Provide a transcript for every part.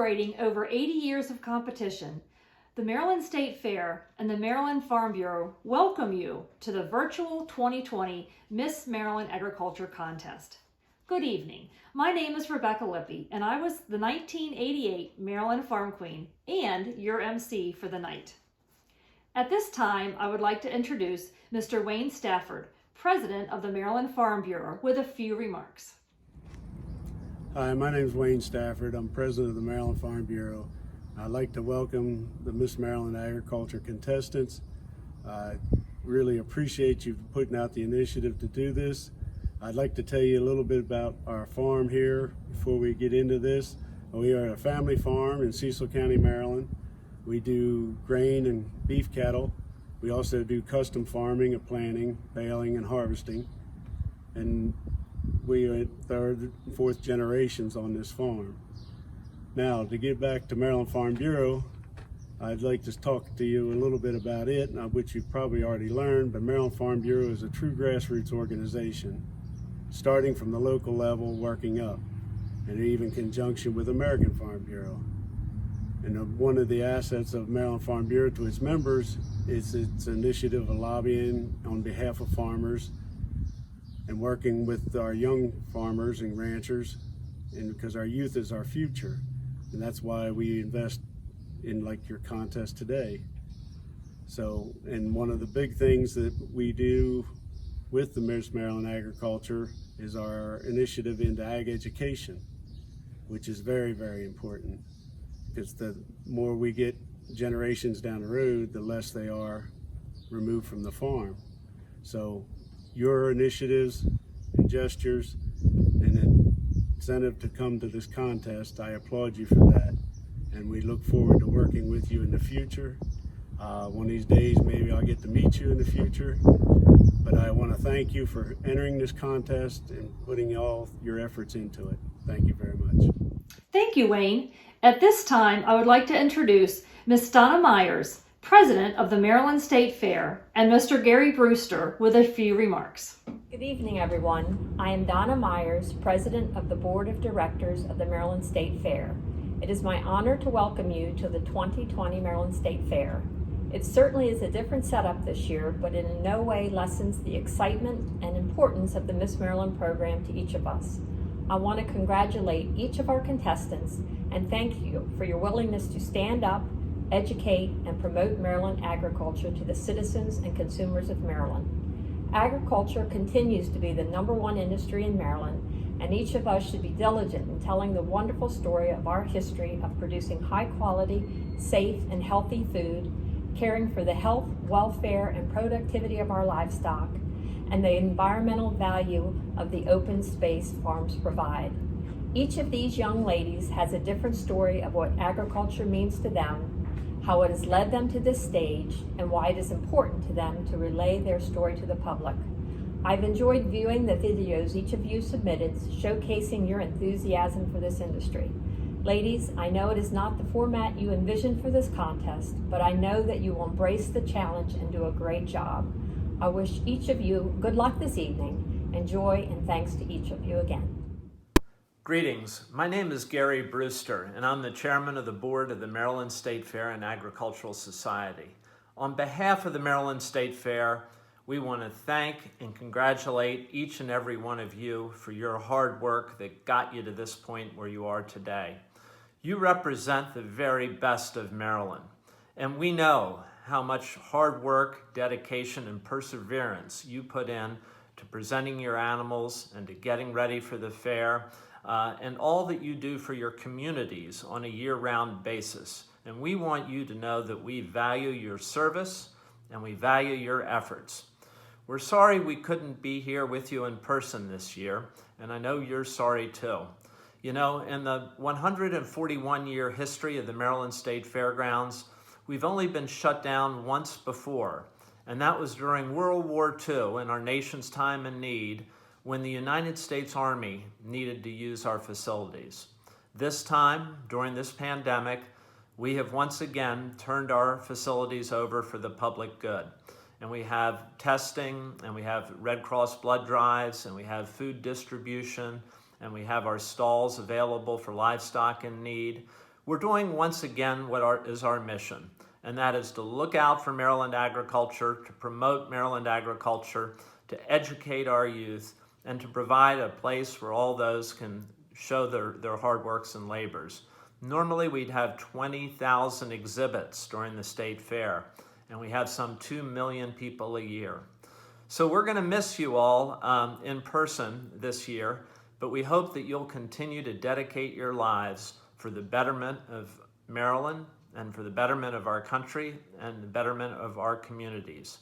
Celebrating over 80 years of competition, the Maryland State Fair and the Maryland Farm Bureau welcome you to the virtual 2020 Miss Maryland Agriculture Contest. Good evening. My name is Rebecca Lippy, and I was the 1988 Maryland Farm Queen and your MC for the night. At this time, I would like to introduce Mr. Wayne Stafford, President of the Maryland Farm Bureau, with a few remarks. Hi, my name is Wayne Stafford. I'm President of the Maryland Farm Bureau. I'd like to welcome the Miss Maryland Agriculture contestants. I really appreciate you putting out the initiative to do this. I'd like to tell you a little bit about our farm here before we get into this. We are a family farm in Cecil County, Maryland. We do grain and beef cattle. We also do custom farming of planting, baling, and harvesting. And we are third and fourth generations on this farm. Now, to get back to Maryland Farm Bureau, I'd like to talk to you a little bit about it, which you've probably already learned, but Maryland Farm Bureau is a true grassroots organization, starting from the local level, working up, and even in conjunction with American Farm Bureau. And one of the assets of Maryland Farm Bureau to its members is its initiative of lobbying on behalf of farmers and working with our young farmers and ranchers, and because our youth is our future. And that's why we invest in like your contest today. So, and one of the big things that we do with the Miss Maryland Agriculture is our initiative into ag education, which is very, very important, because the more we get generations down the road, the less they are removed from the farm. So your initiatives and gestures and an incentive to come to this contest, I applaud you for that. And we look forward to working with you in the future. One of these days, maybe I'll get to meet you in the future. But I want to thank you for entering this contest and putting all your efforts into it. Thank you very much. Thank you, Wayne. At this time, I would like to introduce Ms. Donna Myers, President of the Maryland State Fair, and Mr. Gary Brewster with a few remarks. Good evening, everyone. I am Donna Myers, President of the Board of Directors of the Maryland State Fair. It is my honor to welcome you to the 2020 Maryland State Fair. It certainly is a different setup this year, but it in no way lessens the excitement and importance of the Miss Maryland program to each of us. I want to congratulate each of our contestants and thank you for your willingness to stand up, educate, and promote Maryland agriculture to the citizens and consumers of Maryland. Agriculture continues to be the #1 industry in Maryland, and each of us should be diligent in telling the wonderful story of our history of producing high quality, safe, and healthy food, caring for the health, welfare, and productivity of our livestock, and the environmental value of the open space farms provide. Each of these young ladies has a different story of what agriculture means to them, how it has led them to this stage, and why it is important to them to relay their story to the public. I've enjoyed viewing the videos each of you submitted, showcasing your enthusiasm for this industry. Ladies, I know it is not the format you envisioned for this contest, but I know that you will embrace the challenge and do a great job. I wish each of you good luck this evening, and joy, and thanks to each of you again. Greetings. My name is Gary Brewster, and I'm the chairman of the board of the Maryland State Fair and Agricultural Society. On behalf of the Maryland State Fair, we want to thank and congratulate each and every one of you for your hard work that got you to this point where you are today. You represent the very best of Maryland, and we know how much hard work, dedication, and perseverance you put in to presenting your animals and to getting ready for the fair, and all that you do for your communities on a year-round basis. And we want you to know that we value your service and we value your efforts. We're sorry we couldn't be here with you in person this year, and I know you're sorry too. You know, in the 141-year history of the Maryland State Fairgrounds, we've only been shut down once before, and that was during World War II in our nation's time of need, when the United States Army needed to use our facilities. This time, during this pandemic, we have once again turned our facilities over for the public good. And we have testing, and we have Red Cross blood drives, and we have food distribution, and we have our stalls available for livestock in need. We're doing once again what is our mission, and that is to look out for Maryland agriculture, to promote Maryland agriculture, to educate our youth, and to provide a place where all those can show their hard works and labors. Normally we'd have 20,000 exhibits during the state fair, and we have some 2 million people a year. So we're going to miss you all in person this year, but we hope that you'll continue to dedicate your lives for the betterment of Maryland and for the betterment of our country and the betterment of our communities.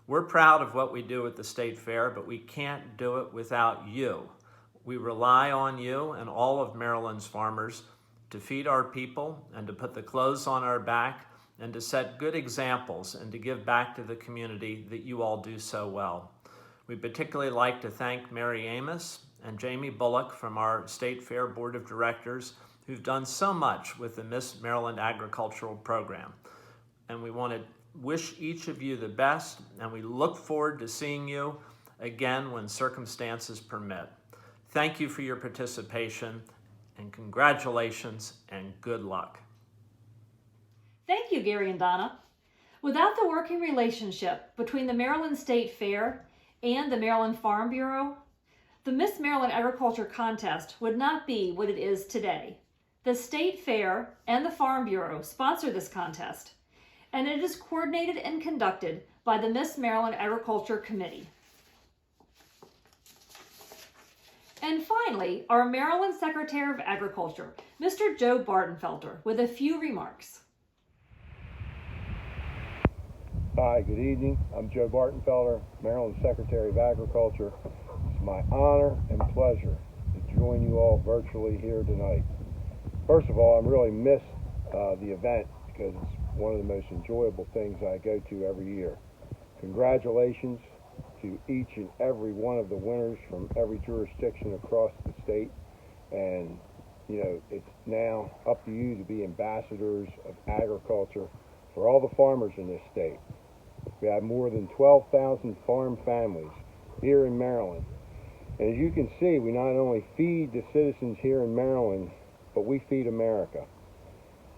We're proud of what we do at the State Fair, but we can't do it without you. We rely on you and all of Maryland's farmers to feed our people and to put the clothes on our back and to set good examples and to give back to the community that you all do so well. We'd particularly like to thank Mary Amos and Jamie Bullock from our State Fair Board of Directors who've done so much with the Miss Maryland Agricultural Program. And we want to wish each of you the best, and we look forward to seeing you again when circumstances permit. Thank you for your participation, and congratulations and good luck. Thank you, Gary and Donna. Without the working relationship between the Maryland State Fair and the Maryland Farm Bureau, the Miss Maryland Agriculture Contest would not be what it is today. The State Fair and the Farm Bureau sponsor this contest, and it is coordinated and conducted by the Miss Maryland Agriculture Committee. And finally, our Maryland Secretary of Agriculture, Mr. Joe Bartenfelter, with a few remarks. Hi, good evening. I'm Joe Bartenfelter, Maryland Secretary of Agriculture. It's my honor and pleasure to join you all virtually here tonight. First of all, I really missed the event because it's one of the most enjoyable things I go to every year. Congratulations to each and every one of the winners from every jurisdiction across the state. And, you know, it's now up to you to be ambassadors of agriculture for all the farmers in this state. We have more than 12,000 farm families here in Maryland. And as you can see, we not only feed the citizens here in Maryland, but we feed America.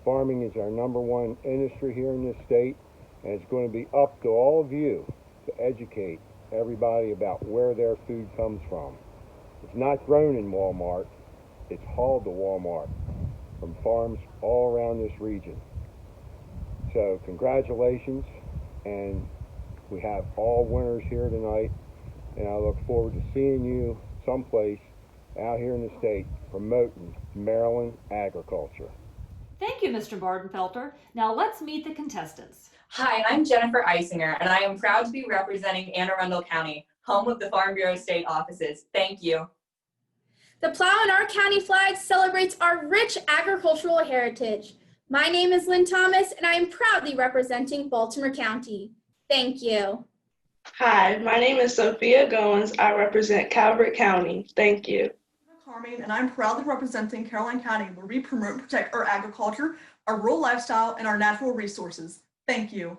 Farming is our #1 industry here in this state, and it's going to be up to all of you to educate everybody about where their food comes from. It's not grown in Walmart, it's hauled to Walmart from farms all around this region. So congratulations, and we have all winners here tonight, and I look forward to seeing you someplace out here in the state promoting Maryland agriculture. Thank you, Mr. Bartenfelter. Now let's meet the contestants. Hi, I'm Jennifer Eisinger, and I am proud to be representing Anne Arundel County, home of the Farm Bureau state offices. Thank you. The plow in our county flag celebrates our rich agricultural heritage. My name is Lynn Thomas, and I am proudly representing Baltimore County. Thank you. Hi, my name is Sophia Goins. I represent Calvert County. Thank you. Carmen, and I'm proudly representing Caroline County, where we promote and protect our agriculture, our rural lifestyle, and our natural resources. Thank you.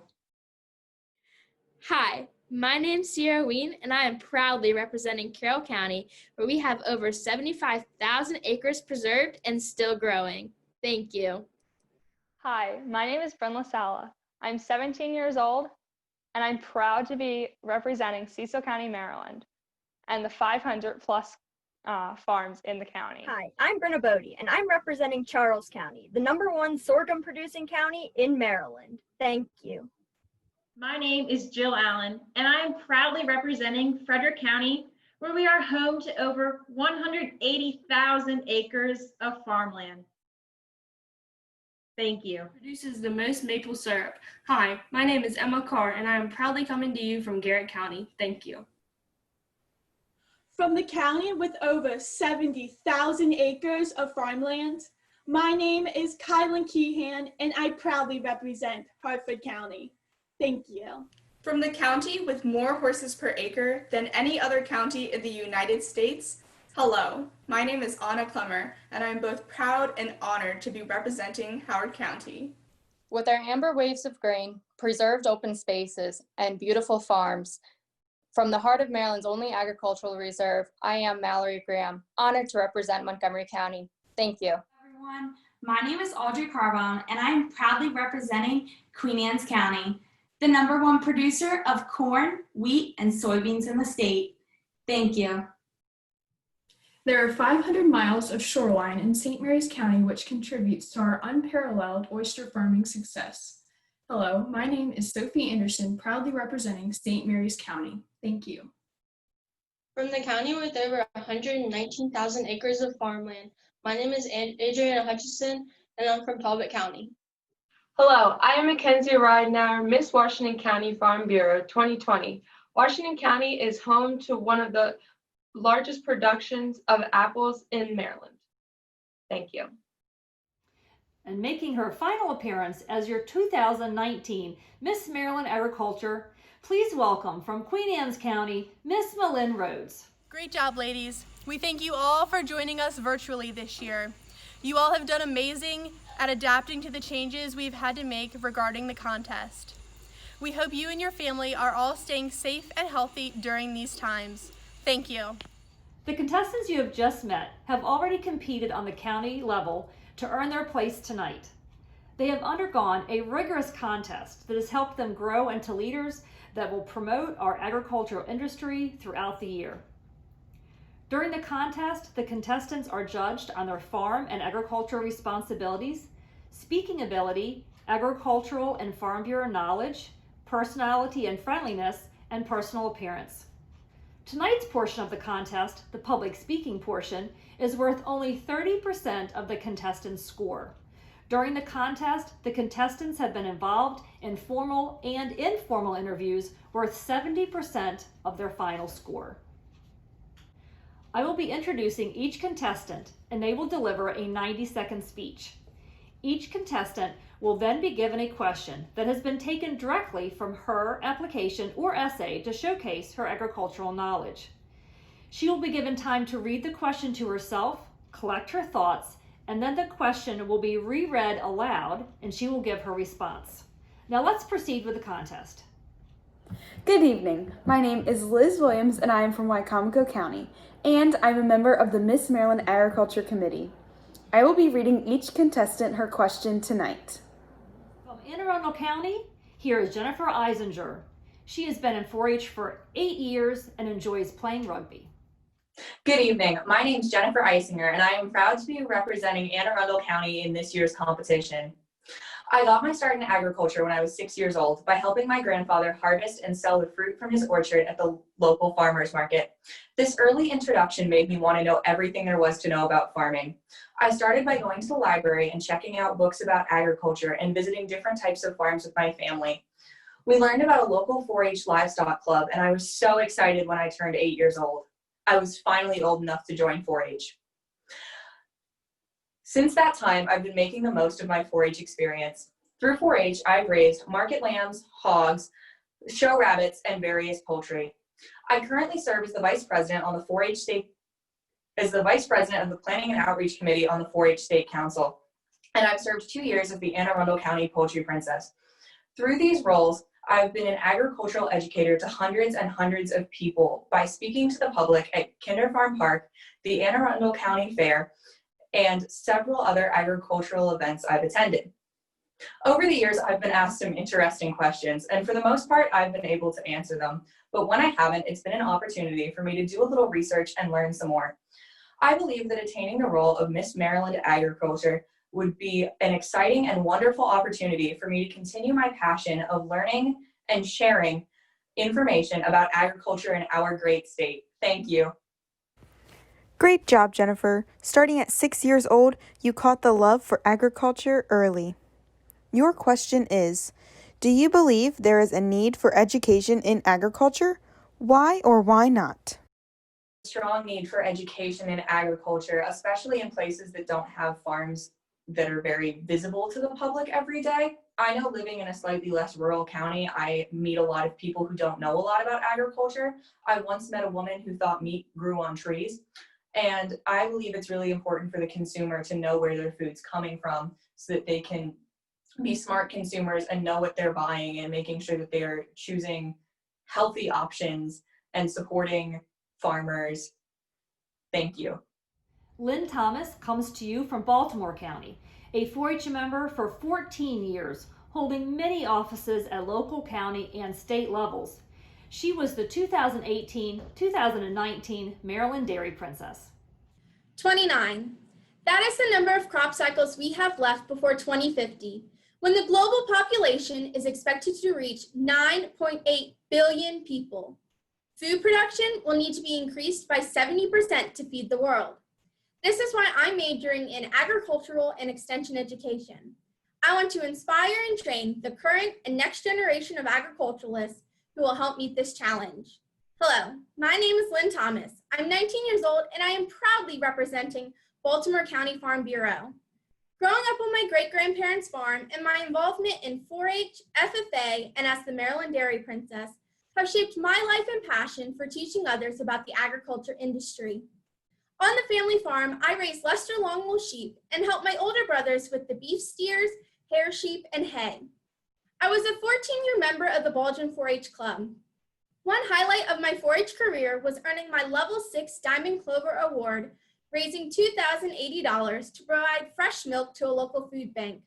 Hi, my name's Sierra Ween, and I am proudly representing Carroll County, where we have over 75,000 acres preserved and still growing. Thank you. Hi, my name is Brenda Sala. I'm 17 years old, and I'm proud to be representing Cecil County, Maryland, and the 500 plus farms in the county. Hi, I'm Brenna Bodie, and I'm representing Charles County, the #1 sorghum producing county in Maryland. Thank you. My name is Jill Allen, and I am proudly representing Frederick County, where we are home to over 180,000 acres of farmland. Thank you. Produces the most maple syrup. Hi, my name is Emma Carr, and I am proudly coming to you from Garrett County. Thank you. From the county with over 70,000 acres of farmland, my name is Kylan Keehan, and I proudly represent Hartford County. Thank you. From the county with more horses per acre than any other county in the United States, hello, my name is Anna Clemmer, and I'm both proud and honored to be representing Howard County. With our amber waves of grain, preserved open spaces, and beautiful farms, from the heart of Maryland's only agricultural reserve, I am Mallory Graham, honored to represent Montgomery County. Thank you. Everyone, my name is Audrey Carbone, and I am proudly representing Queen Anne's County, the #1 producer of corn, wheat, and soybeans in the state. Thank you. There are 500 miles of shoreline in St. Mary's County, which contributes to our unparalleled oyster farming success. Hello, my name is Sophie Anderson, proudly representing St. Mary's County. Thank you. From the county with over 119,000 acres of farmland, my name is Adriana Hutchison, and I'm from Talbot County. Hello, I am Mackenzie Ridenauer, Miss Washington County Farm Bureau 2020. Washington County is home to one of the largest productions of apples in Maryland. Thank you. And making her final appearance as your 2019 Miss Maryland Agriculture, please welcome from Queen Anne's County, Miss Malin Rhodes. Great job, ladies. We thank you all for joining us virtually this year. You all have done amazing at adapting to the changes we've had to make regarding the contest. We hope you and your family are all staying safe and healthy during these times. Thank you. The contestants you have just met have already competed on the county level to earn their place tonight. They have undergone a rigorous contest that has helped them grow into leaders that will promote our agricultural industry throughout the year. During the contest, the contestants are judged on their farm and agricultural responsibilities, speaking ability, agricultural and Farm Bureau knowledge, personality and friendliness, and personal appearance. Tonight's portion of the contest, the public speaking portion, is worth only 30% of the contestants' score. During the contest, the contestants have been involved in formal and informal interviews worth 70% of their final score. I will be introducing each contestant, and they will deliver a 90-second speech. Each contestant will then be given a question that has been taken directly from her application or essay to showcase her agricultural knowledge. She will be given time to read the question to herself, collect her thoughts, and then the question will be reread aloud and she will give her response. Now let's proceed with the contest. Good evening. My name is Liz Williams and I am from Wycomico County, and I'm a member of the Miss Maryland Agriculture Committee. I will be reading each contestant her question tonight. From Anne Arundel County, here is Jennifer Eisinger. She has been in 4-H for 8 years and enjoys playing rugby. Good evening. My name is Jennifer Eisinger, and I am proud to be representing Anne Arundel County in this year's competition. I got my start in agriculture when I was 6 years old by helping my grandfather harvest and sell the fruit from his orchard at the local farmers market. This early introduction made me want to know everything there was to know about farming. I started by going to the library and checking out books about agriculture and visiting different types of farms with my family. We learned about a local 4-H livestock club, and I was so excited when I turned 8 years old. I was finally old enough to join 4-H. Since that time, I've been making the most of my 4-H experience. Through 4-H, I've raised market lambs, hogs, show rabbits, and various poultry. I currently serve as the vice president on the 4-H state, as the vice president of the Planning and Outreach Committee on the 4-H State Council, and I've served 2 years as the Anne Arundel County Poultry Princess. Through these roles, I've been an agricultural educator to hundreds and hundreds of people by speaking to the public at Kinder Farm Park, the Anne Arundel County Fair, and several other agricultural events I've attended. Over the years, I've been asked some interesting questions, and for the most part, I've been able to answer them. But when I haven't, it's been an opportunity for me to do a little research and learn some more. I believe that attaining the role of Miss Maryland Agriculture would be an exciting and wonderful opportunity for me to continue my passion of learning and sharing information about agriculture in our great state. Thank you. Great job, Jennifer. Starting at 6 years old, you caught the love for agriculture early. Your question is, do you believe there is a need for education in agriculture? Why or why not? Strong need for education in agriculture, especially in places that don't have farms that are very visible to the public every day. I know living in a slightly less rural county, I meet a lot of people who don't know a lot about agriculture. I once met a woman who thought meat grew on trees. And I believe it's really important for the consumer to know where their food's coming from so that they can be smart consumers and know what they're buying and making sure that they are choosing healthy options and supporting farmers. Thank you. Lynn Thomas comes to you from Baltimore County, a 4-H member for 14 years, holding many offices at local, county, and state levels. She was the 2018-2019 Maryland Dairy Princess. 29. That is the number of crop cycles we have left before 2050, when the global population is expected to reach 9.8 billion people. Food production will need to be increased by 70% to feed the world. This is why I'm majoring in agricultural and extension education. I want to inspire and train the current and next generation of agriculturalists who will help meet this challenge. Hello, my name is Lynn Thomas. I'm 19 years old and I am proudly representing Baltimore County Farm Bureau. Growing up on my great-grandparents' farm and my involvement in 4-H, FFA, and as the Maryland Dairy Princess have shaped my life and passion for teaching others about the agriculture industry. On the family farm, I raised Leicester Longwool sheep and helped my older brothers with the beef steers, hair sheep, and hay. I was a 14-year member of the Baldwin 4-H Club. One highlight of my 4-H career was earning my Level 6 Diamond Clover Award, raising $2,080 to provide fresh milk to a local food bank.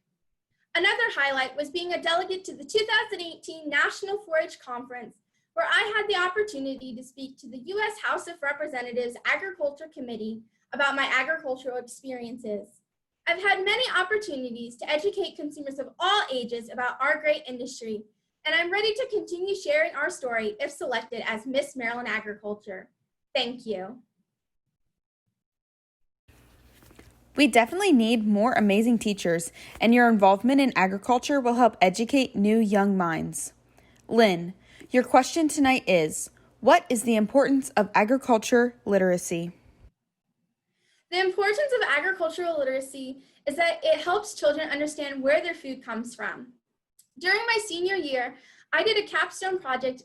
Another highlight was being a delegate to the 2018 National 4-H Conference, where I had the opportunity to speak to the U.S. House of Representatives Agriculture Committee about my agricultural experiences. I've had many opportunities to educate consumers of all ages about our great industry, and I'm ready to continue sharing our story if selected as Miss Maryland Agriculture. Thank you. We definitely need more amazing teachers, and your involvement in agriculture will help educate new young minds. Lynn, your question tonight is, what is the importance of agriculture literacy? The importance of agricultural literacy is that it helps children understand where their food comes from. During my senior year, I did a capstone project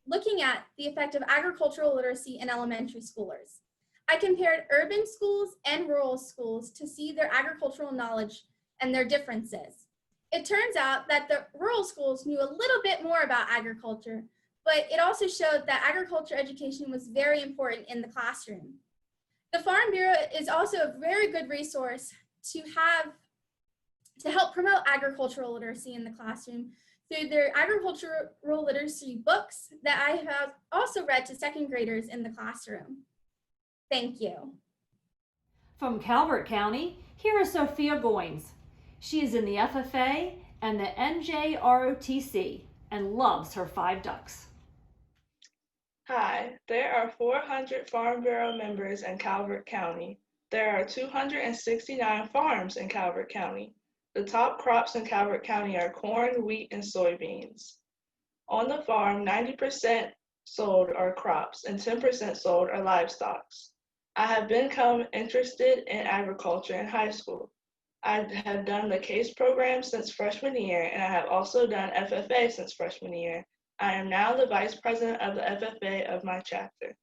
looking at the effect of agricultural literacy in elementary schoolers. I compared urban schools and rural schools to see their agricultural knowledge and their differences. It turns out that the rural schools knew a little bit more about agriculture, but it also showed that agriculture education was very important in the classroom. The Farm Bureau is also a very good resource to help promote agricultural literacy in the classroom through their agricultural literacy books that I have also read to second graders in the classroom. Thank you. From Calvert County, here is Sophia Goins. She is in the FFA and the NJROTC and loves her 5 ducks. Hi, there are 400 Farm Bureau members in Calvert County. There are 269 farms in Calvert County. The top crops in Calvert County are corn, wheat, and soybeans. On the farm, 90% sold are crops and 10% sold are livestock. I have become interested in agriculture in high school. I have done the CASE program since freshman year, and I have also done FFA since freshman year. I am now the vice president of the FFA of my chapter.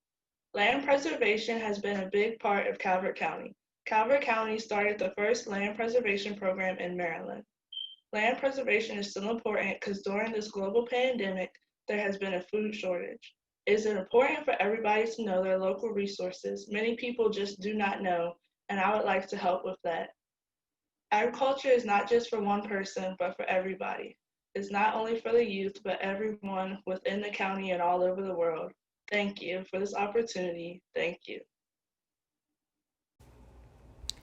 Land preservation has been a big part of Calvert County. Calvert County started the first land preservation program in Maryland. Land preservation is still important because during this global pandemic, there has been a food shortage. It is important for everybody to know their local resources. Many people just do not know, and I would like to help with that. Agriculture is not just for one person, but for everybody. It's not only for the youth, but everyone within the county and all over the world. Thank you for this opportunity. Thank you.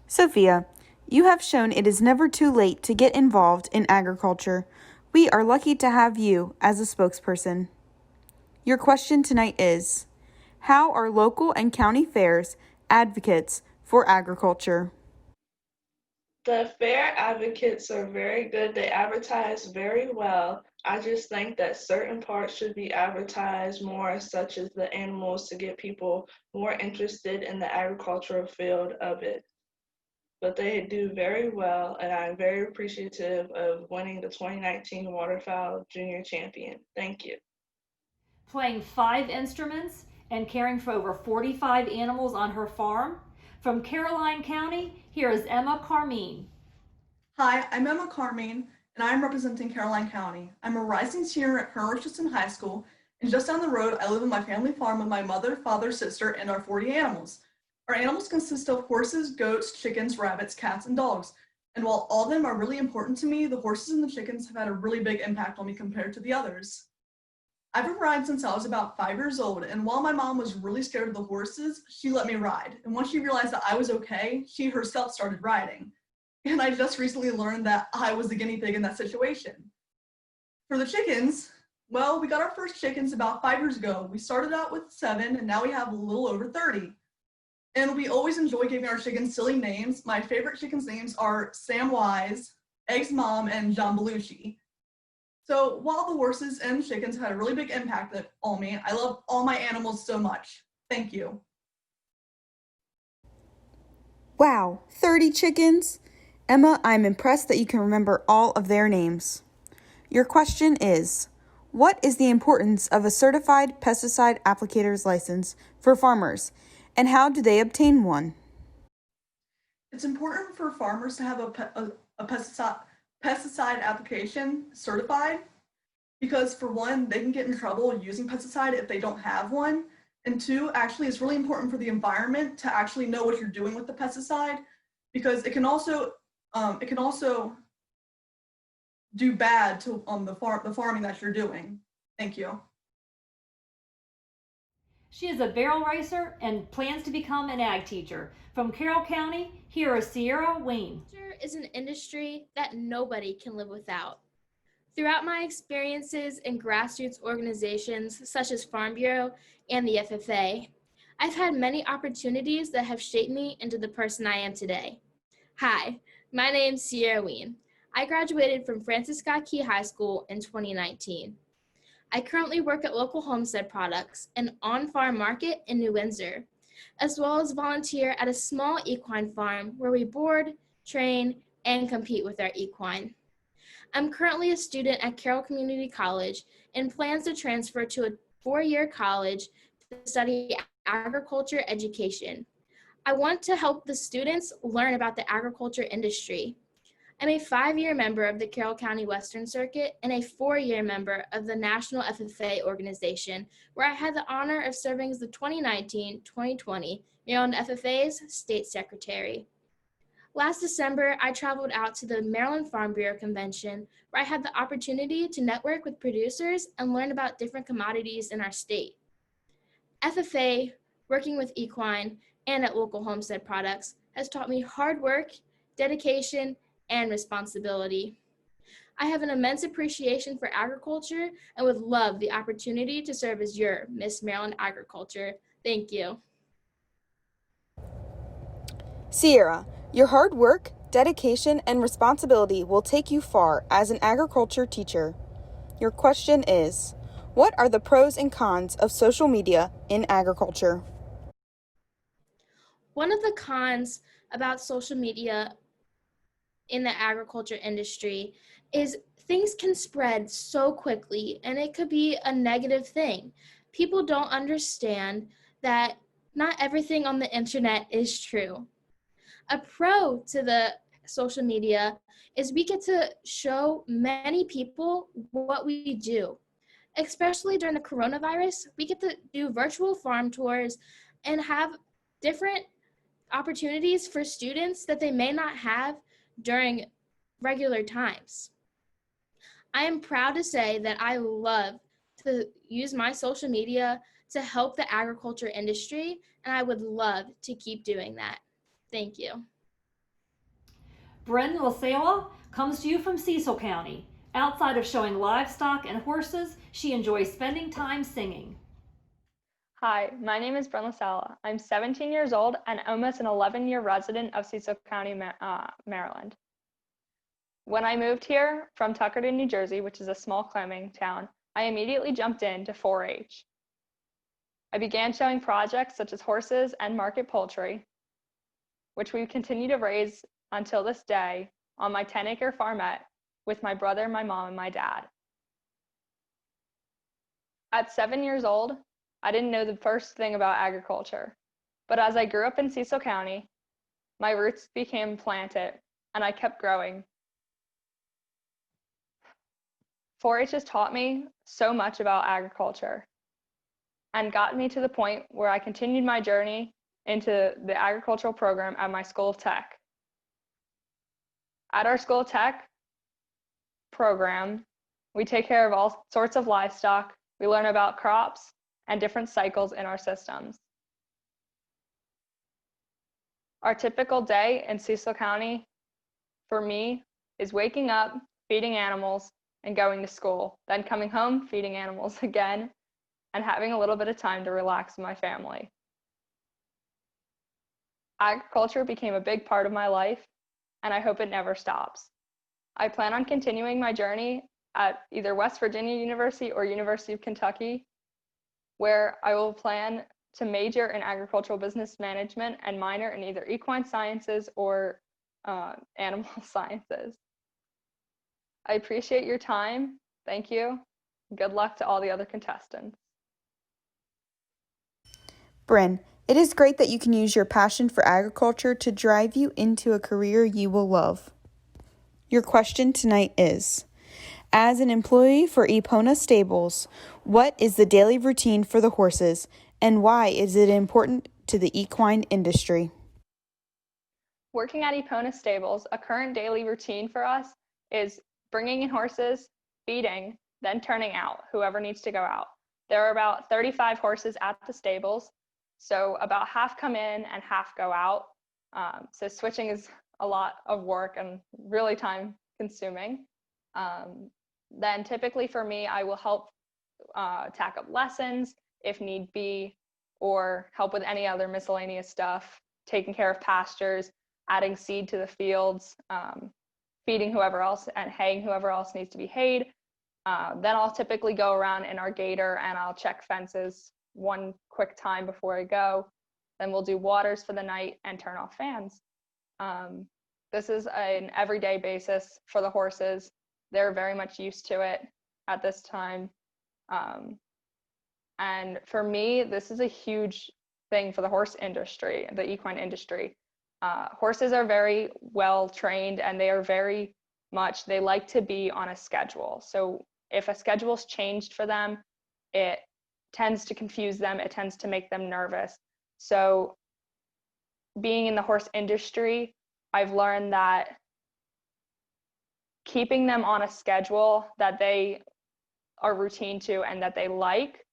Sophia, you have shown it is never too late to get involved in agriculture. We are lucky to have you as a spokesperson. Your question tonight is, how are local and county fairs advocates for agriculture? The fair advocates are very good. They advertise very well. I just think that certain parts should be advertised more, such as the animals, to get people more interested in the agricultural field of it. But they do very well, and I'm very appreciative of winning the 2019 Waterfowl Junior Champion. Thank you. Playing 5 instruments and caring for over 45 animals on her farm. From Caroline County, here is Emma Carmine. Hi, I'm Emma Carmine, and I'm representing Caroline County. I'm a rising senior at Colonel Richardson High School, and just down the road, I live on my family farm with my mother, father, sister, and our 40 animals. Our animals consist of horses, goats, chickens, rabbits, cats, and dogs. And while all of them are really important to me, the horses and the chickens have had a really big impact on me compared to the others. I've been riding since I was about 5 years old, and while my mom was really scared of the horses, she let me ride. And once she realized that I was okay, she herself started riding. And I just recently learned that I was the guinea pig in that situation. For the chickens, well, we got our first chickens about 5 years ago. We started out with 7, and now we have a little over 30. And we always enjoy giving our chickens silly names. My favorite chickens' names are Sam Wise, Eggs Mom, and John Belushi. So while the horses and chickens had a really big impact on me, I love all my animals so much. Thank you. Wow, 30 chickens? Emma, I'm impressed that you can remember all of their names. Your question is, what is the importance of a certified pesticide applicator's license for farmers, and how do they obtain one? It's important for farmers to have a pesticide application certified because, for one, they can get in trouble using pesticide if they don't have one. And two, actually, it's really important for the environment to actually know what you're doing with the pesticide, because it can also do bad to the farming that you're doing. Thank you. She is a barrel racer and plans to become an ag teacher. From Carroll County, here is Sierra Ween. Agriculture is an industry that nobody can live without. Throughout my experiences in grassroots organizations such as Farm Bureau and the FFA, I've had many opportunities that have shaped me into the person I am today. Hi, my name's Sierra Ween. I graduated from Francis Scott Key High School in 2019. I currently work at Local Homestead Products, an on-farm market in New Windsor, as well as volunteer at a small equine farm where we board, train, and compete with our equine. I'm currently a student at Carroll Community College and plans to transfer to a 4-year college to study agriculture education. I want to help the students learn about the agriculture industry. I'm a 5-year member of the Carroll County Western Circuit and a 4-year member of the National FFA organization, where I had the honor of serving as the 2019-2020 Maryland FFA's State Secretary. Last December, I traveled out to the Maryland Farm Bureau Convention, where I had the opportunity to network with producers and learn about different commodities in our state. FFA, working with equine, and at Local Homestead Products has taught me hard work, dedication, and responsibility. I have an immense appreciation for agriculture and would love the opportunity to serve as your Miss Maryland Agriculture. Thank you. Sierra, your hard work, dedication, and responsibility will take you far as an agriculture teacher. Your question is, what are the pros and cons of social media in agriculture? One of the cons about social media in the agriculture industry is things can spread so quickly, and it could be a negative thing. People don't understand that not everything on the internet is true. A pro to the social media is we get to show many people what we do. Especially during the coronavirus, we get to do virtual farm tours and have different opportunities for students that they may not have during regular times. I am proud to say that I love to use my social media to help the agriculture industry, and I would love to keep doing that. Thank you. Bryn Lasewa comes to you from Cecil County. Outside of showing livestock and horses, she enjoys spending time singing. Hi, my name is Bryn Lasala. I'm 17 years old and almost an 11-year resident of Cecil County, Maryland. When I moved here from Tuckerton, New Jersey, which is a small farming town, I immediately jumped into 4-H. I began showing projects such as horses and market poultry, which we continue to raise until this day on my 10-acre farmette with my brother, my mom, and my dad. At 7 years old, I didn't know the first thing about agriculture, but as I grew up in Cecil County, my roots became planted and I kept growing. 4-H has taught me so much about agriculture and got me to the point where I continued my journey into the agricultural program at my School of Tech. At our School of Tech program, we take care of all sorts of livestock. We learn about crops and different cycles in our systems. Our typical day in Cecil County, for me, is waking up, feeding animals, and going to school, then coming home, feeding animals again, and having a little bit of time to relax with my family. Agriculture became a big part of my life, and I hope it never stops. I plan on continuing my journey at either West Virginia University or University of Kentucky, where I will plan to major in agricultural business management and minor in either equine sciences or animal sciences. I appreciate your time. Thank you. Good luck to all the other contestants. Bryn, it is great that you can use your passion for agriculture to drive you into a career you will love. Your question tonight is, as an employee for Epona Stables, what is the daily routine for the horses and why is it important to the equine industry? Working at Epona Stables, a current daily routine for us is bringing in horses, feeding, then turning out whoever needs to go out. There are about 35 horses at the stables, so about half come in and half go out. So switching is a lot of work and really time consuming. Then typically for me, I will help tack up lessons if need be, or help with any other miscellaneous stuff, taking care of pastures, adding seed to the fields, feeding whoever else and haying whoever else needs to be hayed. Then I'll typically go around in our gator and I'll check fences one quick time before I go. Then we'll do waters for the night and turn off fans. This is an everyday basis for the horses. They're very much used to it at this time. And for me, this is a huge thing for the horse industry, the equine industry. Horses are very well trained and they are very much, they like to be on a schedule. So if a schedule's changed for them, it tends to confuse them, it tends to make them nervous. So being in the horse industry, I've learned that keeping them on a schedule that they are routine to and that they like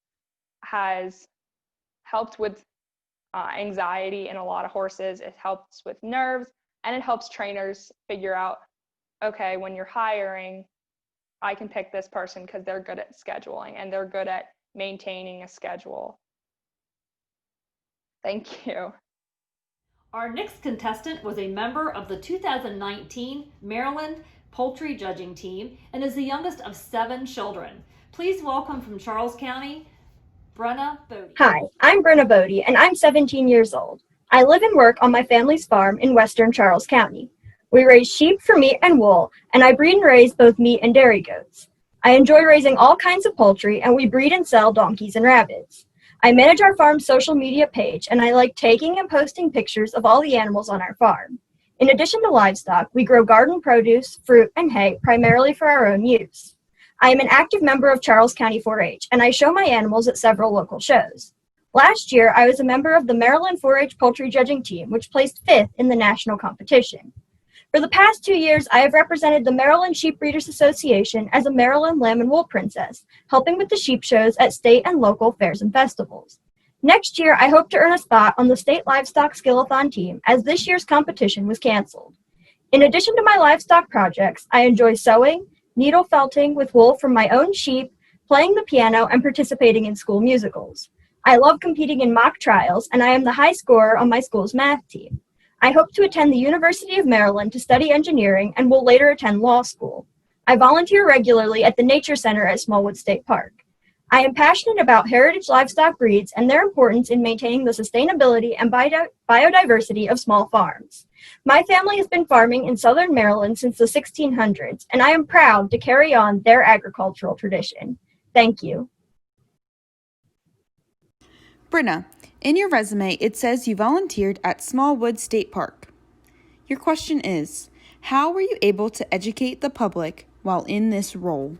has helped with anxiety in a lot of horses. It helps with nerves, and it helps trainers figure out, okay, when you're hiring, I can pick this person because they're good at scheduling and they're good at maintaining a schedule. Thank you. Our next contestant was a member of the 2019 Maryland Poultry Judging Team and is the youngest of 7 children. Please welcome from Charles County, Brenna Bodie. Hi, I'm Brenna Bodie, and I'm 17 years old. I live and work on my family's farm in western Charles County. We raise sheep for meat and wool, and I breed and raise both meat and dairy goats. I enjoy raising all kinds of poultry, and we breed and sell donkeys and rabbits. I manage our farm's social media page, and I like taking and posting pictures of all the animals on our farm. In addition to livestock, we grow garden produce, fruit, and hay primarily for our own use. I am an active member of Charles County 4-H, and I show my animals at several local shows. Last year, I was a member of the Maryland 4-H Poultry Judging Team, which placed 5th in the national competition. For the past 2 years, I have represented the Maryland Sheep Breeders Association as a Maryland Lamb and Wool Princess, helping with the sheep shows at state and local fairs and festivals. Next year, I hope to earn a spot on the State Livestock Skillathon team, as this year's competition was canceled. In addition to my livestock projects, I enjoy sewing, needle felting with wool from my own sheep, playing the piano, and participating in school musicals. I love competing in mock trials, and I am the high scorer on my school's math team. I hope to attend the University of Maryland to study engineering and will later attend law school. I volunteer regularly at the Nature Center at Smallwood State Park. I am passionate about heritage livestock breeds and their importance in maintaining the sustainability and biodiversity of small farms. My family has been farming in southern Maryland since the 1600s, and I am proud to carry on their agricultural tradition. Thank you. Brenna, in your resume, it says you volunteered at Smallwood State Park. Your question is, how were you able to educate the public while in this role?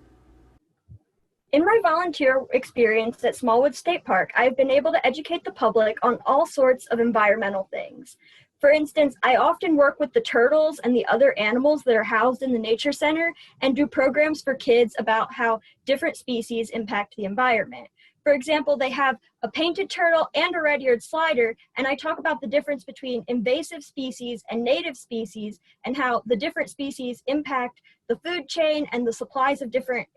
In my volunteer experience at Smallwood State Park, I've been able to educate the public on all sorts of environmental things. For instance, I often work with the turtles and the other animals that are housed in the Nature Center and do programs for kids about how different species impact the environment. For example, they have a painted turtle and a red-eared slider, and I talk about the difference between invasive species and native species and how the different species impact the food chain and the supplies of different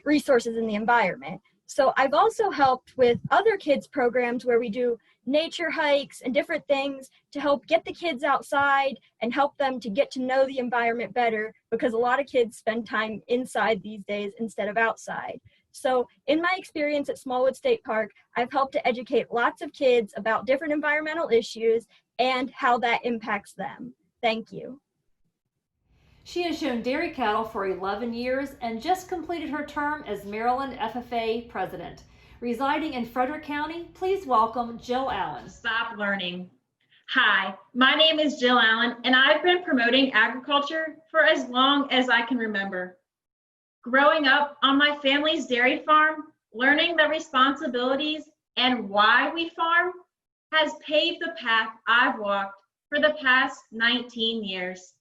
resources in the environment. So I've also helped with other kids programs where we do nature hikes and different things to help get the kids outside and help them to get to know the environment better, because a lot of kids spend time inside these days instead of outside. So in my experience at Smallwood State Park, I've helped to educate lots of kids about different environmental issues and how that impacts them. Thank you. She has shown dairy cattle for 11 years and just completed her term as Maryland FFA president. Residing in Frederick County, please welcome Jill Allen. Stop learning. Hi, my name is Jill Allen, and I've been promoting agriculture for as long as I can remember. Growing up on my family's dairy farm, learning the responsibilities and why we farm has paved the path I've walked for the past 19 years.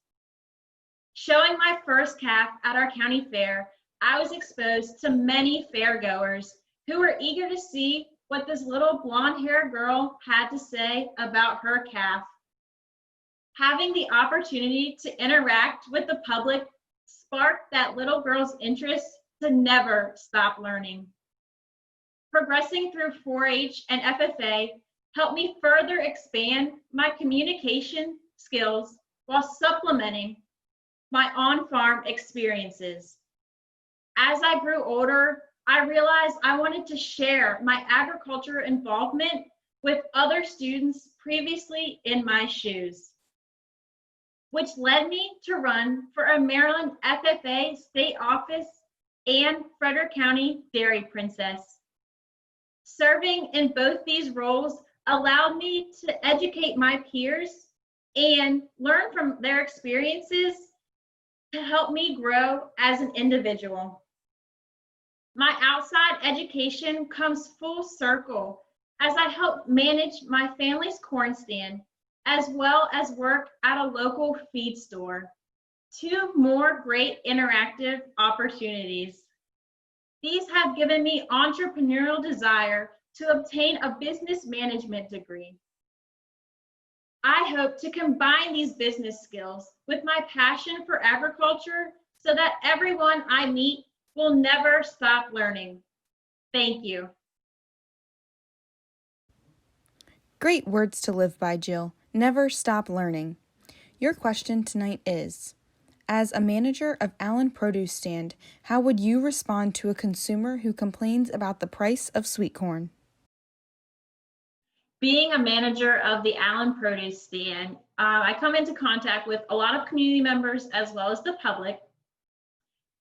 Showing my first calf at our county fair, I was exposed to many fair goers who were eager to see what this little blonde-haired girl had to say about her calf. Having the opportunity to interact with the public sparked that little girl's interest to never stop learning. Progressing through 4-H and FFA helped me further expand my communication skills while supplementing my on-farm experiences. As I grew older, I realized I wanted to share my agriculture involvement with other students previously in my shoes, which led me to run for a Maryland FFA state office and Frederick County Dairy Princess. Serving in both these roles allowed me to educate my peers and learn from their experiences to help me grow as an individual. My outside education comes full circle as I help manage my family's corn stand, as well as work at a local feed store. 2 more great interactive opportunities. These have given me entrepreneurial desire to obtain a business management degree. I hope to combine these business skills with my passion for agriculture so that everyone I meet will never stop learning. Thank you. Great words to live by, Jill. Never stop learning. Your question tonight is, as a manager of Allen Produce Stand, how would you respond to a consumer who complains about the price of sweet corn? Being a manager of the Allen Produce Stand, I come into contact with a lot of community members as well as the public.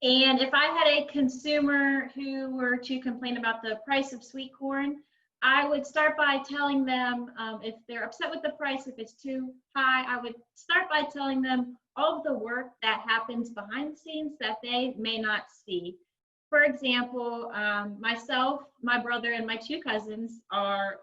And if I had a consumer who were to complain about the price of sweet corn, I would start by telling them if they're upset with the price, if it's too high, I would start by telling them all of the work that happens behind the scenes that they may not see. For example, myself, my brother, and my 2 cousins are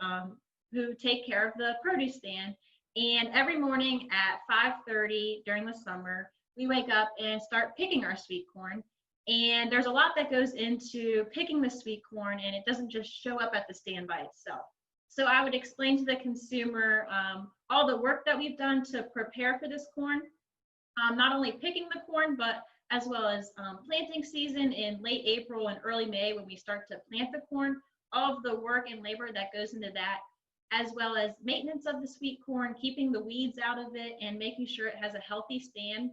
who take care of the produce stand. And every morning at 5:30 during the summer, we wake up and start picking our sweet corn. And there's a lot that goes into picking the sweet corn, and it doesn't just show up at the stand by itself. So I would explain to the consumer all the work that we've done to prepare for this corn, not only picking the corn, but as well as planting season in late April and early May when we start to plant the corn, all of the work and labor that goes into that, as well as maintenance of the sweet corn, keeping the weeds out of it and making sure it has a healthy stand.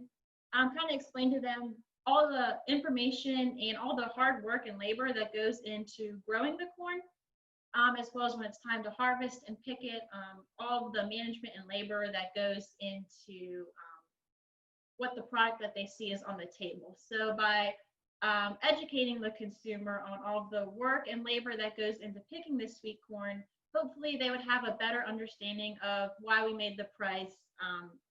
Kind of explain to them all the information and all the hard work and labor that goes into growing the corn, as well as when it's time to harvest and pick it, all the management and labor that goes into what the product that they see is on the table. So by educating the consumer on all the work and labor that goes into picking this sweet corn, hopefully they would have a better understanding of why we made the price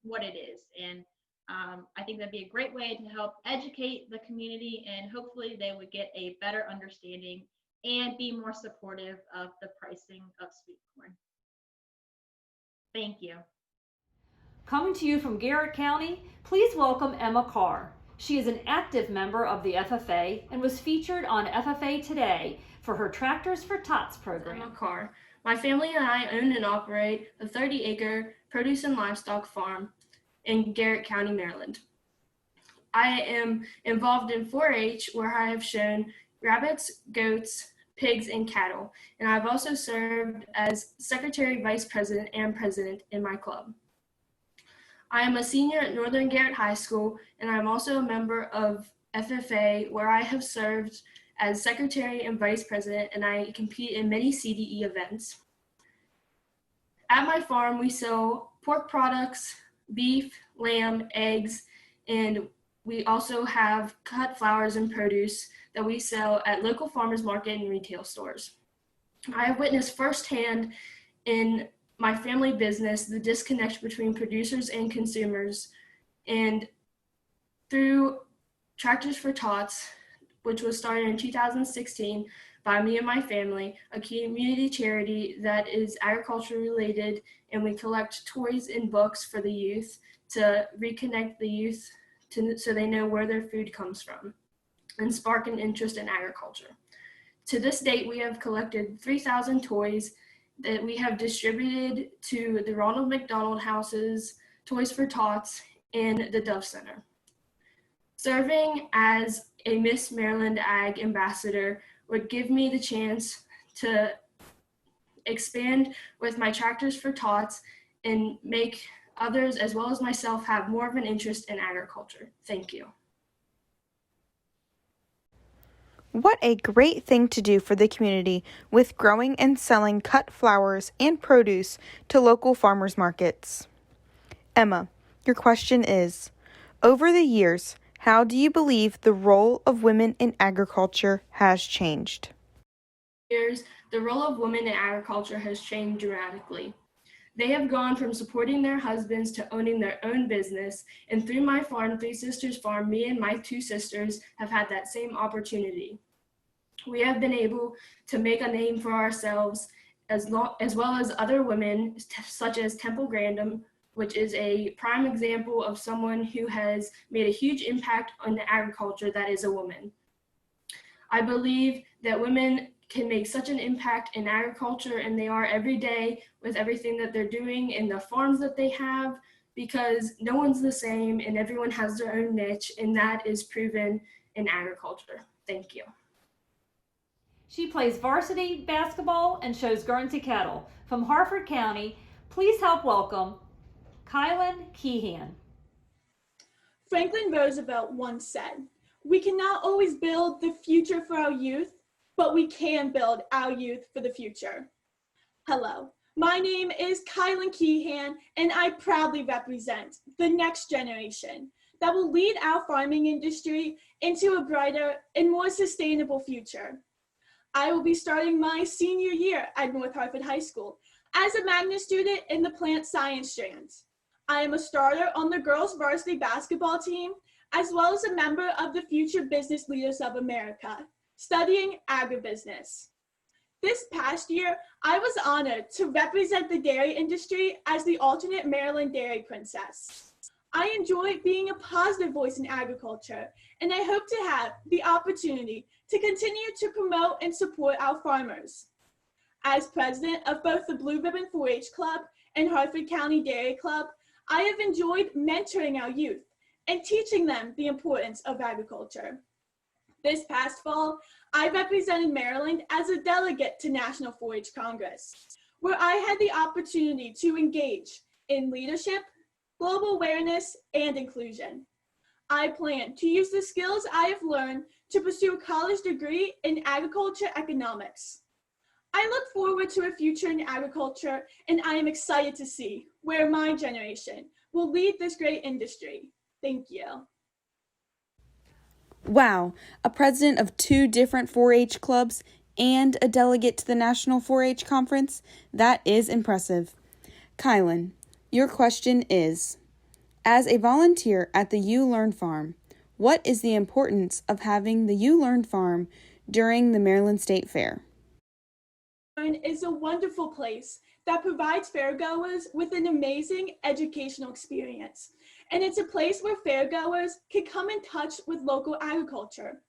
what it is. And I think that'd be a great way to help educate the community, and hopefully they would get a better understanding and be more supportive of the pricing of sweet corn. Thank you. Coming to you from Garrett County, please welcome Emma Carr. She is an active member of the FFA and was featured on FFA Today for her Tractors for Tots program. Emma Carr. My family and I own and operate a 30-acre produce and livestock farm in Garrett County, Maryland. I am involved in 4-H, where I have shown rabbits, goats, pigs, and cattle, and I've also served as secretary, vice president, and president in my club. I am a senior at Northern Garrett High School, and I'm also a member of FFA, where I have served as secretary and vice president, and I compete in many CDE events. At my farm, we sell pork products, beef, lamb, eggs, and we also have cut flowers and produce that we sell at local farmers market and retail stores. I have witnessed firsthand in my family business the disconnect between producers and consumers, and through Tractors for Tots, which was started in 2016 by me and my family, a community charity that is agriculture related, and we collect toys and books for the youth to reconnect the youth so they know where their food comes from and spark an interest in agriculture. To this date, we have collected 3,000 toys that we have distributed to the Ronald McDonald Houses, Toys for Tots, and the Dove Center. Serving as a Miss Maryland Ag Ambassador would give me the chance to expand with my Tractors for Tots and make others, as well as myself, have more of an interest in agriculture. Thank you. What a great thing to do for the community with growing and selling cut flowers and produce to local farmers markets. Emma, your question is, over the years, how do you believe the role of women in agriculture has changed? The role of women in agriculture has changed dramatically. They have gone from supporting their husbands to owning their own business, and through my farm, Three Sisters Farm, me and my 2 sisters have had that same opportunity. We have been able to make a name for ourselves as well as other women, such as Temple Grandin, which is a prime example of someone who has made a huge impact on agriculture that is a woman. I believe that women can make such an impact in agriculture, and they are every day with everything that they're doing in the farms that they have, because no one's the same and everyone has their own niche, and that is proven in agriculture. Thank you. She plays varsity basketball and shows Guernsey cattle. From Harford County, please help welcome Kylan Keehan. Franklin Roosevelt once said, "We cannot always build the future for our youth, but we can build our youth for the future." Hello, my name is Kylan Keehan, and I proudly represent the next generation that will lead our farming industry into a brighter and more sustainable future. I will be starting my senior year at North Harford High School as a magnet student in the plant science strand. I am a starter on the girls varsity basketball team, as well as a member of the Future Business Leaders of America, studying agribusiness. This past year, I was honored to represent the dairy industry as the alternate Maryland Dairy Princess. I enjoy being a positive voice in agriculture, and I hope to have the opportunity to continue to promote and support our farmers. As president of both the Blue Ribbon 4-H Club and Harford County Dairy Club, I have enjoyed mentoring our youth and teaching them the importance of agriculture. This past fall, I represented Maryland as a delegate to National 4-H Congress, where I had the opportunity to engage in leadership, global awareness, and inclusion. I plan to use the skills I have learned to pursue a college degree in agriculture economics. I look forward to a future in agriculture, and I am excited to see where my generation will lead this great industry. Thank you. Wow, a president of 2 different 4-H clubs and a delegate to the National 4-H Conference? That is impressive. Kylan, your question is, As a volunteer at the You Learn Farm, what is the importance of having the You Learn Farm during the Maryland State Fair? Is a wonderful place that provides fairgoers with an amazing educational experience. And it's a place where fairgoers can come in touch with local agriculture.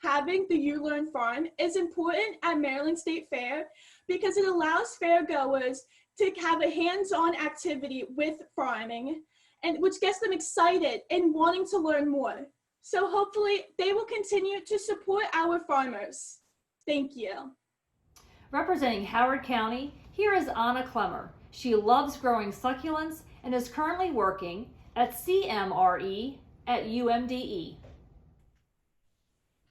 Having the You Learn Farm is important at Maryland State Fair because it allows fairgoers to have a hands-on activity with farming, and which gets them excited and wanting to learn more. So hopefully they will continue to support our farmers. Thank you. Representing Howard County, here is Anna Clemmer. She loves growing succulents and is currently working at CMRE at UMDE.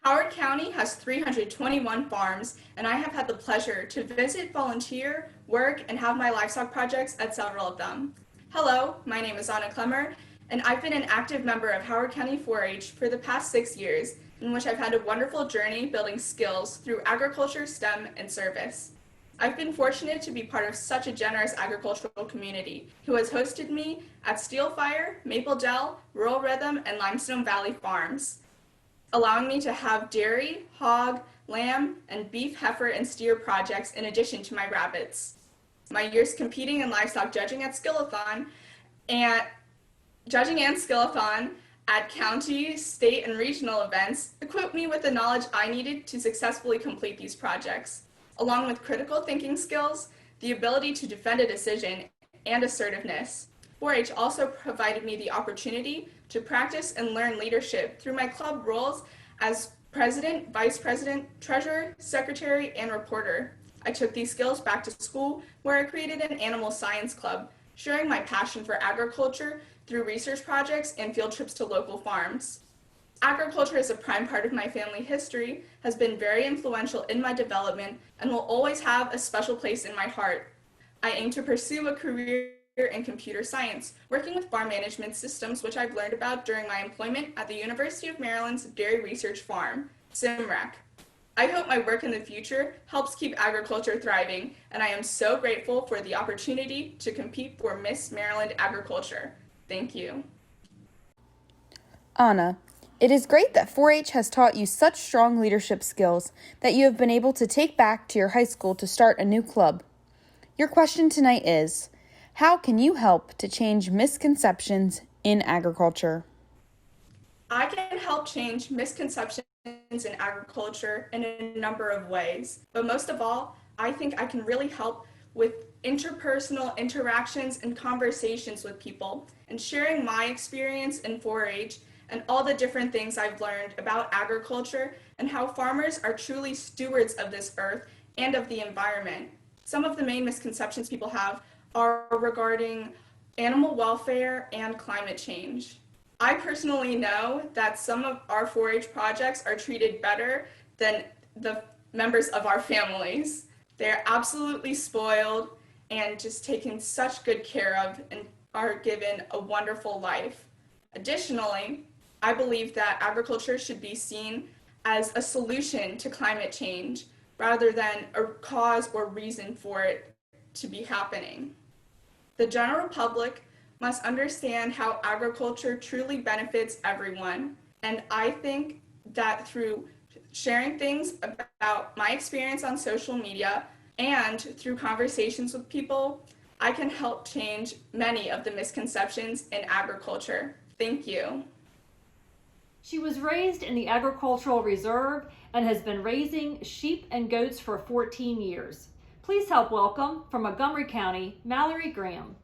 Howard County has 321 farms, and I have had the pleasure to visit, volunteer, work, and have my livestock projects at several of them. Hello, my name is Anna Clemmer, and I've been an active member of Howard County 4-H for the past 6 years, in which I've had a wonderful journey building skills through agriculture, STEM, and service. I've been fortunate to be part of such a generous agricultural community who has hosted me at Steelfire, Maple Dell, Rural Rhythm, and Limestone Valley Farms, allowing me to have dairy, hog, lamb, and beef, heifer, and steer projects in addition to my rabbits. My years competing in livestock judging at Skillathon and Skillathon at county, state, and regional events equipped me with the knowledge I needed to successfully complete these projects, along with critical thinking skills, the ability to defend a decision, and assertiveness. 4-H also provided me the opportunity to practice and learn leadership through my club roles as president, vice president, treasurer, secretary, and reporter. I took these skills back to school where I created an animal science club, sharing my passion for agriculture through research projects and field trips to local farms. Agriculture is a prime part of my family history, has been very influential in my development, and will always have a special place in my heart. I aim to pursue a career in computer science, working with farm management systems, which I've learned about during my employment at the University of Maryland's Dairy Research Farm, CIMRAC. I hope my work in the future helps keep agriculture thriving, and I am so grateful for the opportunity to compete for Miss Maryland Agriculture. Thank you. Anna, it is great that 4-H has taught you such strong leadership skills that you have been able to take back to your high school to start a new club. Your question tonight is, how can you help to change misconceptions in agriculture? I can help change misconceptions in agriculture in a number of ways, but most of all, I think I can really help with interpersonal interactions and conversations with people and sharing my experience in 4-H and all the different things I've learned about agriculture and how farmers are truly stewards of this earth and of the environment. Some of the main misconceptions people have are regarding animal welfare and climate change. I personally know that some of our 4-H projects are treated better than the members of our families. They're absolutely spoiled and just taken such good care of and are given a wonderful life. Additionally, I believe that agriculture should be seen as a solution to climate change rather than a cause or reason for it to be happening. The general public must understand how agriculture truly benefits everyone, and I think that through sharing things about my experience on social media and through conversations with people, I can help change many of the misconceptions in agriculture. Thank you. She was raised in the Agricultural Reserve and has been raising sheep and goats for 14 years. Please help welcome from Montgomery County, Mallory Graham.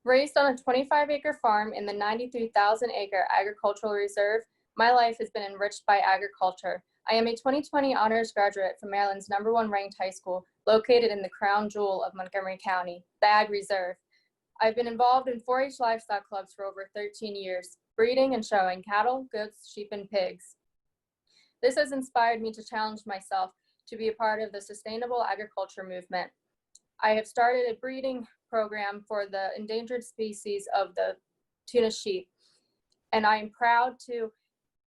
Raised on a 25-acre farm in the 93,000-acre agricultural reserve, my life has been enriched by agriculture. I am a 2020 honors graduate from Maryland's #1 ranked high school, located in the crown jewel of Montgomery County, the Ag Reserve. I've been involved in 4-H livestock clubs for over 13 years, breeding and showing cattle, goats, sheep, and pigs. This has inspired me to challenge myself to be a part of the sustainable agriculture movement. I have started a breeding program for the endangered species of the tuna sheep, and I am proud to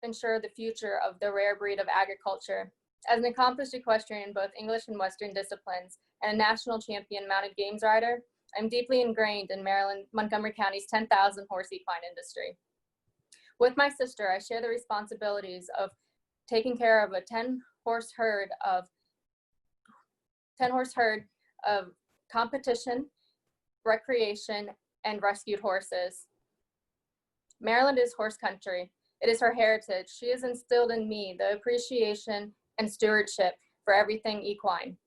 ensure the future of the rare breed of agriculture. As an accomplished equestrian in both English and Western disciplines and a national champion mounted games rider, I'm deeply ingrained in Montgomery County's 10,000 horse equine industry. With my sister, I share the responsibilities of taking care of a 10-horse herd of competition, recreation, and rescued horses. Maryland is horse country. It is her heritage. She has instilled in me the appreciation and stewardship for everything equine.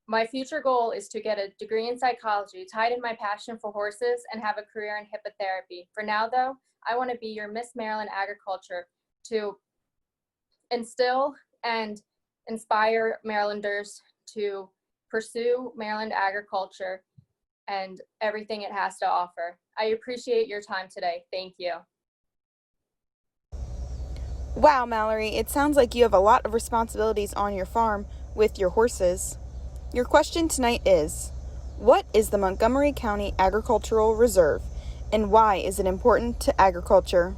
My future goal is to get a degree in psychology, tied in my passion for horses, and have a career in hippotherapy. For now, though, I want to be your Miss Maryland Agriculture to instill and inspire Marylanders to pursue Maryland agriculture and everything it has to offer. I appreciate your time today. Thank you. Wow, Mallory, it sounds like you have a lot of responsibilities on your farm with your horses. Your question tonight is, what is the Montgomery County Agricultural Reserve, and why is it important to agriculture?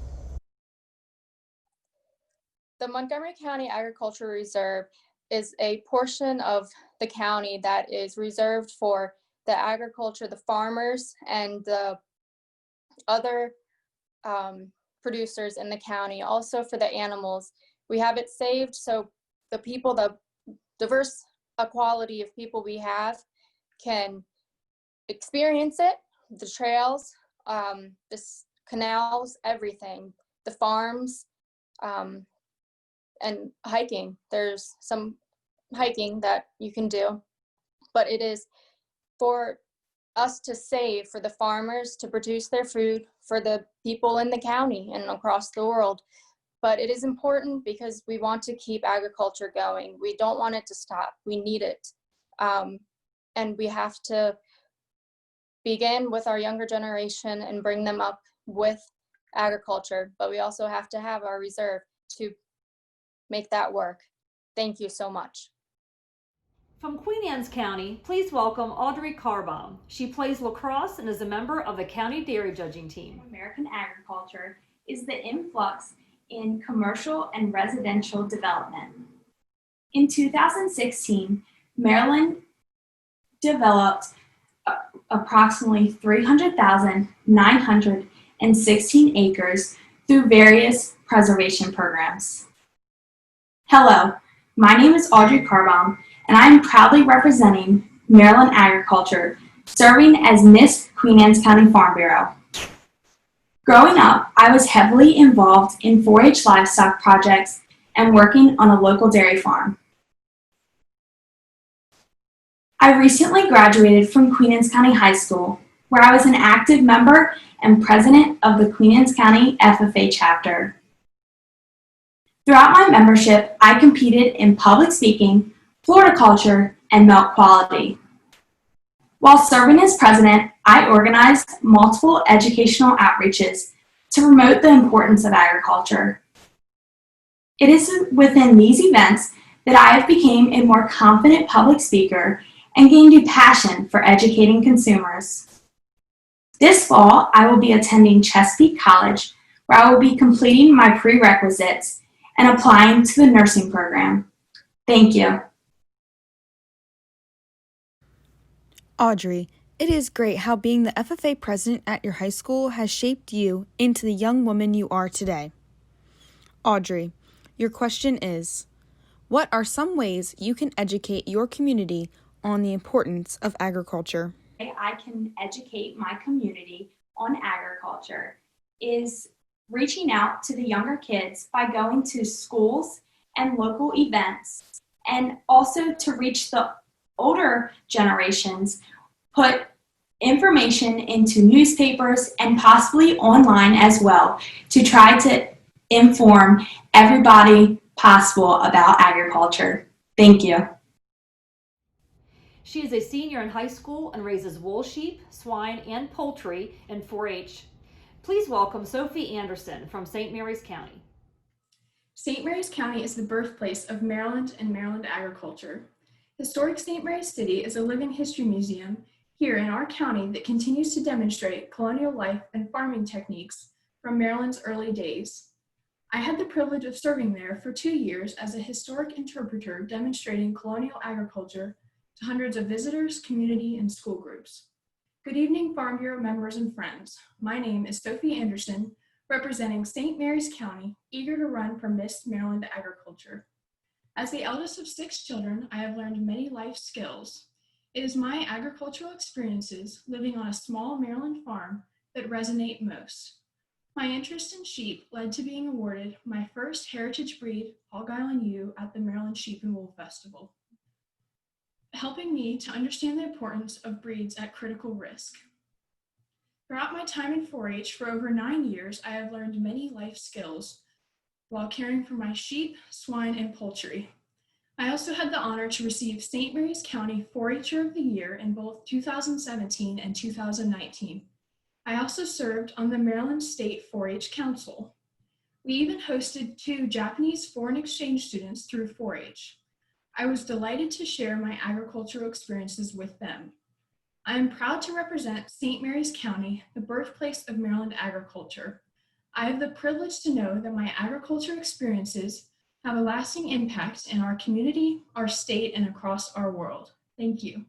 The Montgomery County Agricultural Reserve is a portion of the county that is reserved for the agriculture, the farmers, and the other producers in the county, also for the animals. We have it saved so the people, the diverse equality of people we have can experience it, the trails, the canals, everything, the farms, and hiking. There's some hiking that you can do, but it is for us to save, for the farmers to produce their food for the people in the county and across the world. But it is important because we want to keep agriculture going. We don't want it to stop. We need it. And we have to begin with our younger generation and bring them up with agriculture. But we also have to have our reserve to make that work. Thank you so much. From Queen Anne's County, please welcome Audrey Carbaum. She plays lacrosse and is a member of the county dairy judging team. American agriculture is the influx in commercial and residential development. In 2016, Maryland developed approximately 300,916 acres through various preservation programs. Hello, my name is Audrey Carbaum, and I am proudly representing Maryland Agriculture, serving as Miss Queen Anne's County Farm Bureau. Growing up, I was heavily involved in 4-H livestock projects and working on a local dairy farm. I recently graduated from Queen Anne's County High School, where I was an active member and president of the Queen Anne's County FFA chapter. Throughout my membership, I competed in public speaking, floriculture, and milk quality. While serving as president, I organized multiple educational outreaches to promote the importance of agriculture. It is within these events that I have become a more confident public speaker and gained a passion for educating consumers. This fall, I will be attending Chesapeake College, where I will be completing my prerequisites and applying to the nursing program. Thank you. Audrey, it is great how being the FFA president at your high school has shaped you into the young woman you are today. Audrey, your question is, what are some ways you can educate your community on the importance of agriculture? I can educate my community on agriculture is reaching out to the younger kids by going to schools and local events, and also to reach the older generations, put information into newspapers and possibly online as well to try to inform everybody possible about agriculture. Thank you. She is a senior in high school and raises wool sheep, swine, and poultry in 4-H. Please welcome Sophie Anderson from St. Mary's County. St. Mary's County is the birthplace of Maryland and Maryland agriculture. Historic St. Mary's City is a living history museum here in our county that continues to demonstrate colonial life and farming techniques from Maryland's early days. I had the privilege of serving there for 2 years as a historic interpreter demonstrating colonial agriculture to hundreds of visitors, community, and school groups. Good evening, Farm Bureau members and friends. My name is Sophie Anderson, representing St. Mary's County, eager to run for Miss Maryland Agriculture. As the eldest of 6 children, I have learned many life skills. It is my agricultural experiences living on a small Maryland farm that resonate most. My interest in sheep led to being awarded my first heritage breed, Hog Island Ewe, at the Maryland Sheep and Wool Festival, helping me to understand the importance of breeds at critical risk. Throughout my time in 4-H for over 9 years, I have learned many life skills while caring for my sheep, swine, and poultry. I also had the honor to receive St. Mary's County 4-H'er of the Year in both 2017 and 2019. I also served on the Maryland State 4-H Council. We even hosted 2 Japanese foreign exchange students through 4-H. I was delighted to share my agricultural experiences with them. I am proud to represent St. Mary's County, the birthplace of Maryland agriculture. I have the privilege to know that my agriculture experiences have a lasting impact in our community, our state, and across our world. Thank you.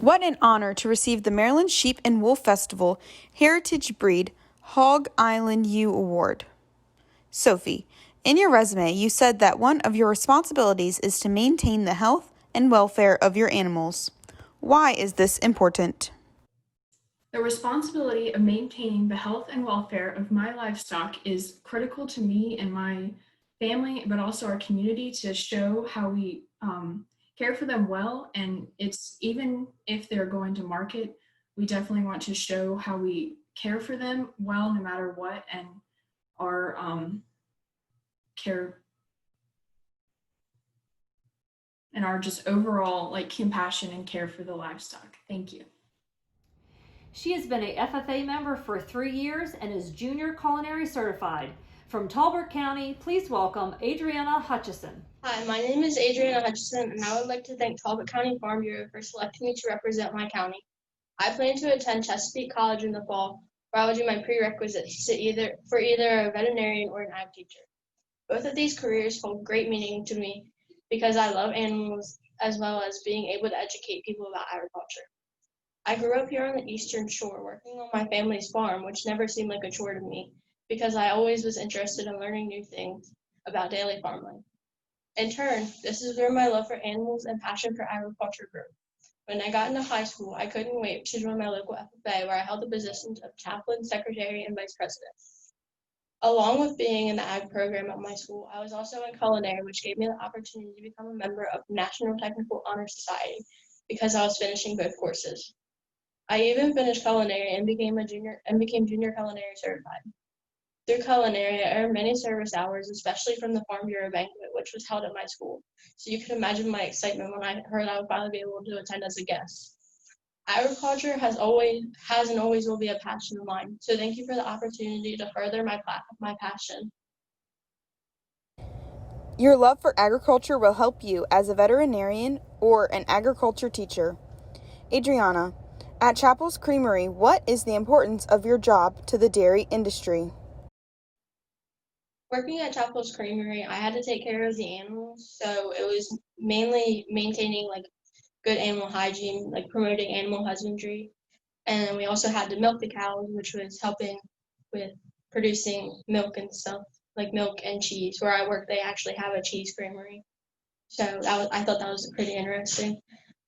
What an honor to receive the Maryland Sheep and Wool Festival Heritage Breed Hog Island Ewe Award. Sophie, in your resume, you said that one of your responsibilities is to maintain the health and welfare of your animals. Why is this important? The responsibility of maintaining the health and welfare of my livestock is critical to me and my family, but also our community, to show how we care for them well. And it's even if they're going to market, we definitely want to show how we care for them well, no matter what, and our care and our just overall compassion and care for the livestock. Thank you. She has been a FFA member for 3 years and is junior culinary certified. From Talbot County, please welcome Adriana Hutchison. Hi, my name is Adriana Hutchison, and I would like to thank Talbot County Farm Bureau for selecting me to represent my county. I plan to attend Chesapeake College in the fall, where I will do my prerequisites to either a veterinarian or an ag teacher. Both of these careers hold great meaning to me because I love animals as well as being able to educate people about agriculture. I grew up here on the Eastern Shore working on my family's farm, which never seemed like a chore to me because I always was interested in learning new things about daily farm life. In turn, this is where my love for animals and passion for agriculture grew. When I got into high school, I couldn't wait to join my local FFA, where I held the positions of chaplain, secretary, and vice president. Along with being in the ag program at my school, I was also in culinary, which gave me the opportunity to become a member of the National Technical Honor Society because I was finishing both courses. I even finished culinary and became junior culinary certified. Through culinary, I earned many service hours, especially from the Farm Bureau banquet, which was held at my school. So you can imagine my excitement when I heard I would finally be able to attend as a guest. Agriculture has and always will be a passion of mine. So thank you for the opportunity to further my passion. Your love for agriculture will help you as a veterinarian or an agriculture teacher. Adriana, at Chapel's Creamery, what is the importance of your job to the dairy industry? Working at Chapel's Creamery, I had to take care of the animals, so it was mainly maintaining good animal hygiene, promoting animal husbandry, and then we also had to milk the cows, which was helping with producing milk and stuff, like milk and cheese. Where I work, they actually have a cheese creamery, so I thought that was pretty interesting.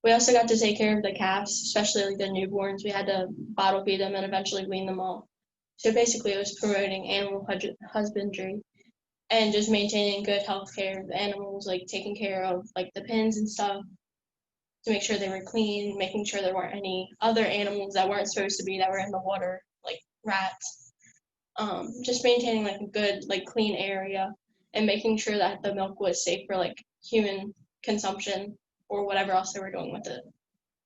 We also got to take care of the calves, especially the newborns. We had to bottle feed them and eventually wean them all. So basically, it was promoting animal husbandry and just maintaining good health care of the animals, taking care of the pens and stuff to make sure they were clean, making sure there weren't any other animals that weren't supposed to be that were in the water, like rats. Just maintaining a good clean area and making sure that the milk was safe for human consumption or whatever else they were doing with it.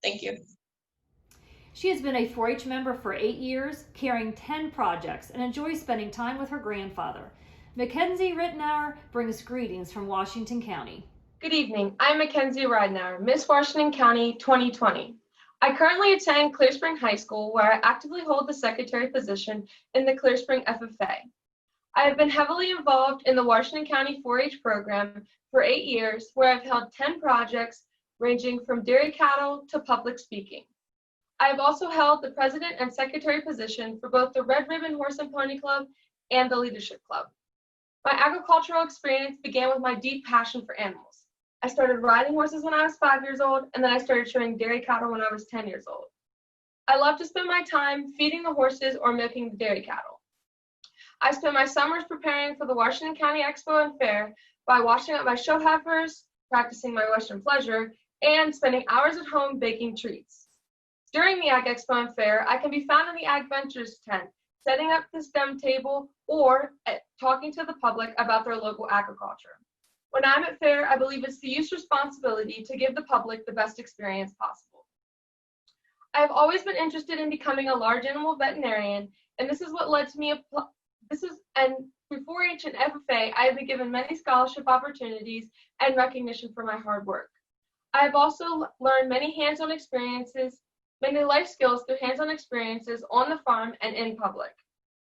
Thank you. She has been a 4-H member for 8 years, carrying 10 projects, and enjoys spending time with her grandfather. Mackenzie Rittenauer brings greetings from Washington County. Good evening. I'm Mackenzie Rittenauer, Miss Washington County 2020. I currently attend Clear Spring High School, where I actively hold the secretary position in the Clear Spring FFA. I have been heavily involved in the Washington County 4-H program for 8 years, where I've held 10 projects ranging from dairy cattle to public speaking. I have also held the president and secretary position for both the Red Ribbon Horse and Pony Club and the Leadership Club. My agricultural experience began with my deep passion for animals. I started riding horses when I was 5 years old, and then I started showing dairy cattle when I was 10 years old. I love to spend my time feeding the horses or milking the dairy cattle. I spent my summers preparing for the Washington County Expo and Fair by washing up my show heifers, practicing my Western pleasure, and spending hours at home baking treats. During the Ag Expo and Fair, I can be found in the Ag Ventures tent, setting up the STEM table or talking to the public about their local agriculture. When I'm at fair, I believe it's the youth's responsibility to give the public the best experience possible. I have always been interested in becoming a large animal veterinarian, and this is what led to me through 4-H and FFA, I have been given many scholarship opportunities and recognition for my hard work. I have also learned many hands-on experiences, many life skills through hands-on experiences on the farm and in public.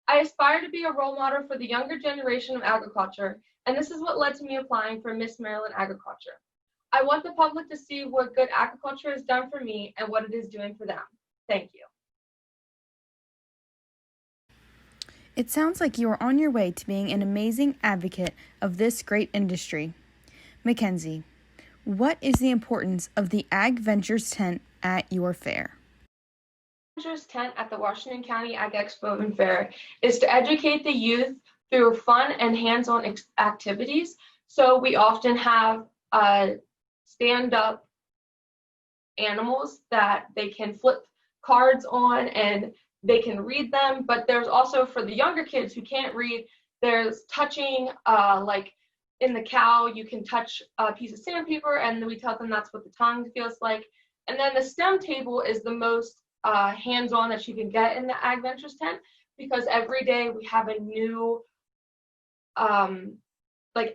I aspire to be a role model for the younger generation of agriculture, and this is what led to me applying for Miss Maryland Agriculture. I want the public to see what good agriculture has done for me and what it is doing for them. Thank you. It sounds like you are on your way to being an amazing advocate of this great industry. Mackenzie, what is the importance of the Ag Ventures tent at your fair? Ventures tent at the Washington County Ag Expo and Fair is to educate the youth through fun and hands-on activities. So we often have stand-up animals that they can flip cards on and they can read them, but there's also, for the younger kids who can't read, there's touching, like in the cow, you can touch a piece of sandpaper and we tell them that's what the tongue feels like. And then the STEM table is the most hands-on that you can get in the Ag Ventures tent, because every day we have a new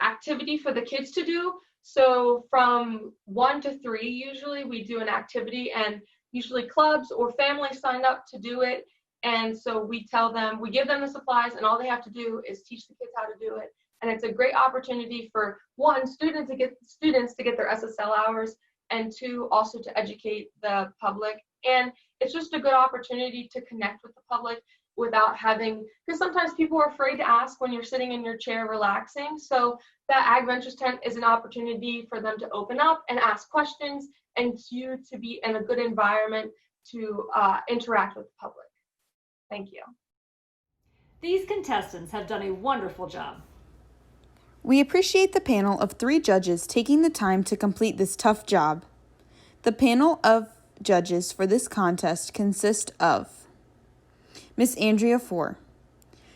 activity for the kids to do. So from 1 to 3, usually we do an activity, and usually clubs or families sign up to do it. And so we tell them, we give them the supplies, and all they have to do is teach the kids how to do it. And it's a great opportunity for, 1, students to get their SSL hours, and 2, also to educate the public. And it's just a good opportunity to connect with the public without having, because sometimes people are afraid to ask when you're sitting in your chair relaxing. So that Ag Ventures tent is an opportunity for them to open up and ask questions, and you to be in a good environment to interact with the public. Thank you. These contestants have done a wonderful job. We appreciate the panel of 3 judges taking the time to complete this tough job. The panel of judges for this contest consists of Miss Andrea Four.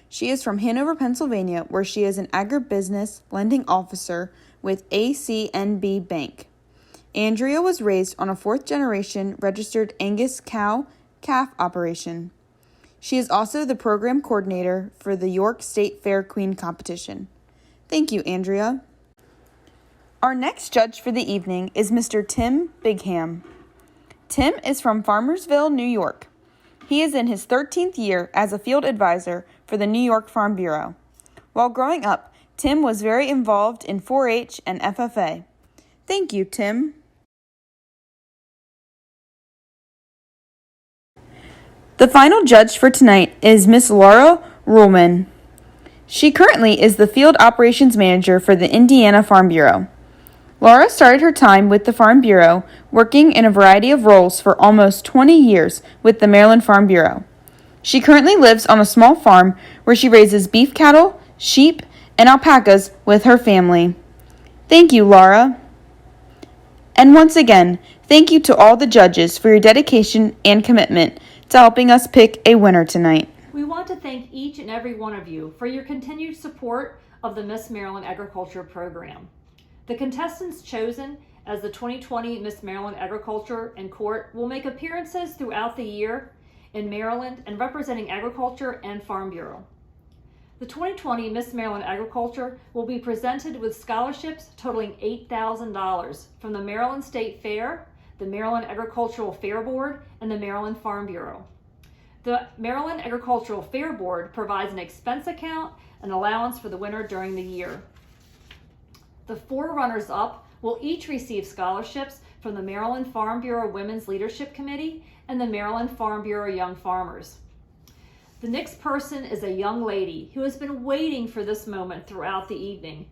She is from Hanover, Pennsylvania, where she is an agribusiness lending officer with ACNB Bank. Andrea was raised on a 4th-generation registered Angus cow-calf operation. She is also the program coordinator for the York State Fair Queen competition. Thank you, Andrea. Our next judge for the evening is Mr. Tim Bigham. Tim is from Farmersville, New York. He is in his 13th year as a field advisor for the New York Farm Bureau. While growing up, Tim was very involved in 4-H and FFA. Thank you, Tim. The final judge for tonight is Miss Laura Ruhlman. She currently is the Field Operations Manager for the Indiana Farm Bureau. Laura started her time with the Farm Bureau, working in a variety of roles for almost 20 years with the Maryland Farm Bureau. She currently lives on a small farm where she raises beef cattle, sheep, and alpacas with her family. Thank you, Laura. And once again, thank you to all the judges for your dedication and commitment to helping us pick a winner tonight. We want to thank each and every one of you for your continued support of the Miss Maryland Agriculture program. The contestants chosen as the 2020 Miss Maryland Agriculture and Court will make appearances throughout the year in Maryland and representing Agriculture and Farm Bureau. The 2020 Miss Maryland Agriculture will be presented with scholarships totaling $8,000 from the Maryland State Fair, the Maryland Agricultural Fair Board, and the Maryland Farm Bureau. The Maryland Agricultural Fair Board provides an expense account and allowance for the winner during the year. The 4 runners-up will each receive scholarships from from the Maryland Farm Bureau Women's Leadership Committee and the Maryland Farm Bureau Young Farmers. The next person is a young lady who has been waiting for this moment throughout the evening.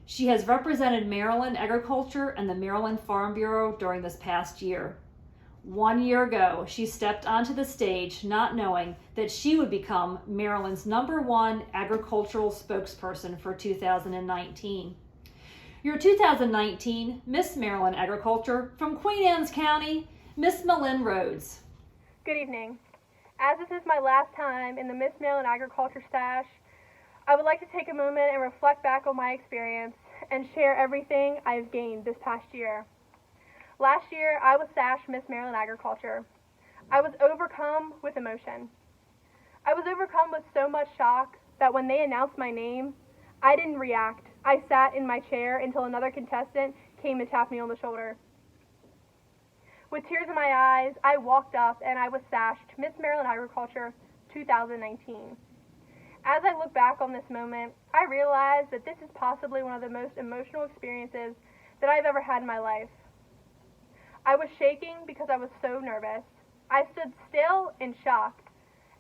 She has represented Maryland agriculture and the Maryland Farm Bureau during this past year. 1 year ago, she stepped onto the stage not knowing that she would become Maryland's #1 agricultural spokesperson for 2019. Your 2019 Miss Maryland Agriculture from Queen Anne's County, Miss Malin Rhodes. Good evening. As this is my last time in the Miss Maryland Agriculture stash, I would like to take a moment and reflect back on my experience and share everything I've gained this past year. Last year, I was sashed Miss Maryland Agriculture. I was overcome with emotion. I was overcome with so much shock that when they announced my name, I didn't react. I sat in my chair until another contestant came and tapped me on the shoulder. With tears in my eyes, I walked up and I was sashed Miss Maryland Agriculture 2019. As I look back on this moment, I realized that this is possibly one of the most emotional experiences that I've ever had in my life. I was shaking because I was so nervous. I stood still in shock,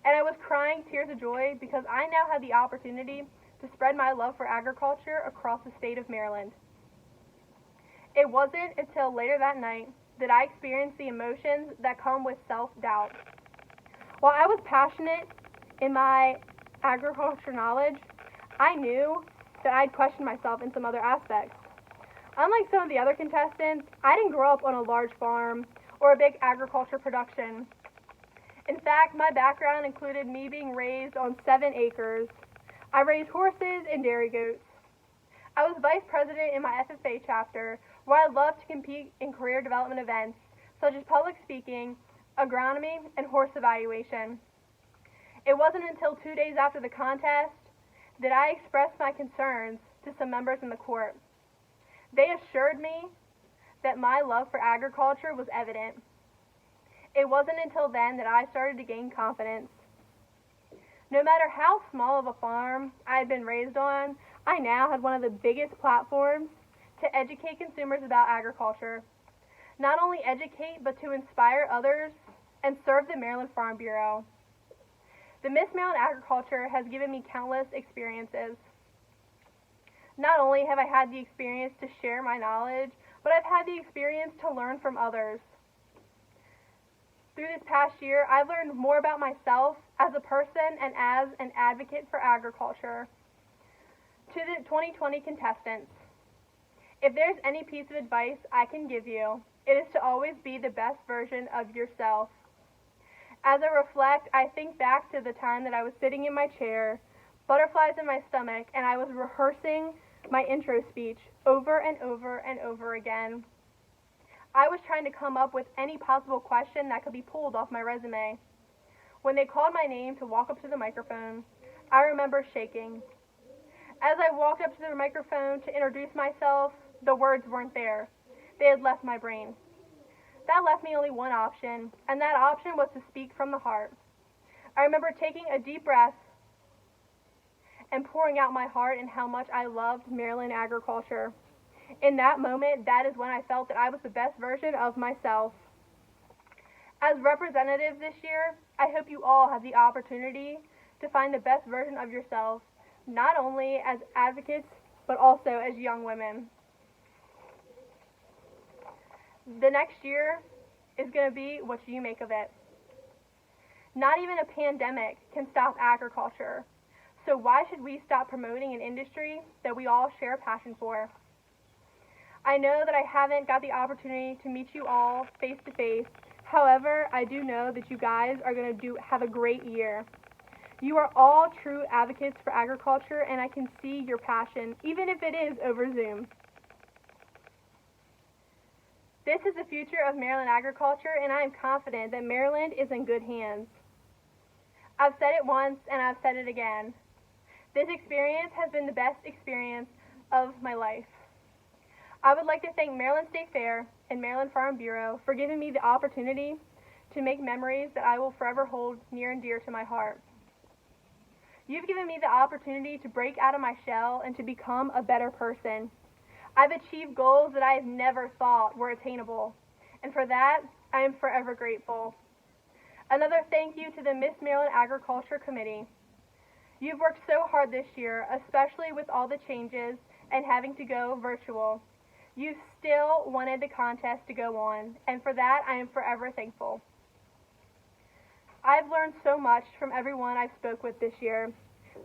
and I was crying tears of joy because I now had the opportunity to spread my love for agriculture across the state of Maryland. It wasn't until later that night that I experienced the emotions that come with self-doubt. While I was passionate in my agriculture knowledge, I knew that I'd question myself in some other aspects. Unlike some of the other contestants, I didn't grow up on a large farm or a big agriculture production. In fact, my background included me being raised on 7 acres. I raised horses and dairy goats. I was vice president in my FFA chapter, where I loved to compete in career development events such as public speaking, agronomy, and horse evaluation. It wasn't until 2 days after the contest that I expressed my concerns to some members in the court. They assured me that my love for agriculture was evident. It wasn't until then that I started to gain confidence. No matter how small of a farm I had been raised on, I now had one of the biggest platforms to educate consumers about agriculture. Not only educate, but to inspire others and serve the Maryland Farm Bureau. The Miss Maryland Agriculture has given me countless experiences. Not only have I had the experience to share my knowledge, but I've had the experience to learn from others. Through this past year, I've learned more about myself as a person and as an advocate for agriculture. To the 2020 contestants, if there's any piece of advice I can give you, it is to always be the best version of yourself. As I reflect, I think back to the time that I was sitting in my chair, butterflies in my stomach, and I was rehearsing my intro speech over and over and over again. I was trying to come up with any possible question that could be pulled off my resume. When they called my name to walk up to the microphone, I remember shaking. As I walked up to the microphone to introduce myself, the words weren't there. They had left my brain. That left me only one option, and that option was to speak from the heart. I remember taking a deep breath and pouring out my heart and how much I loved Maryland agriculture. In that moment, that is when I felt that I was the best version of myself. As representatives this year, I hope you all have the opportunity to find the best version of yourselves, not only as advocates, but also as young women. The next year is going to be what you make of it. Not even a pandemic can stop agriculture. So why should we stop promoting an industry that we all share a passion for? I know that I haven't got the opportunity to meet you all face to face. However, I do know that you guys are going to have a great year. You are all true advocates for agriculture, and I can see your passion, even if it is over Zoom. This is the future of Maryland agriculture, and I am confident that Maryland is in good hands. I've said it once, and I've said it again. This experience has been the best experience of my life. I would like to thank Maryland State Fair and Maryland Farm Bureau for giving me the opportunity to make memories that I will forever hold near and dear to my heart. You've given me the opportunity to break out of my shell and to become a better person. I've achieved goals that I have never thought were attainable. and for that, I am forever grateful. Another thank you to the Miss Maryland Agriculture Committee. You've worked so hard this year, especially with all the changes and having to go virtual. You still wanted the contest to go on, and for that, I am forever thankful. I've learned so much from everyone I've spoke with this year,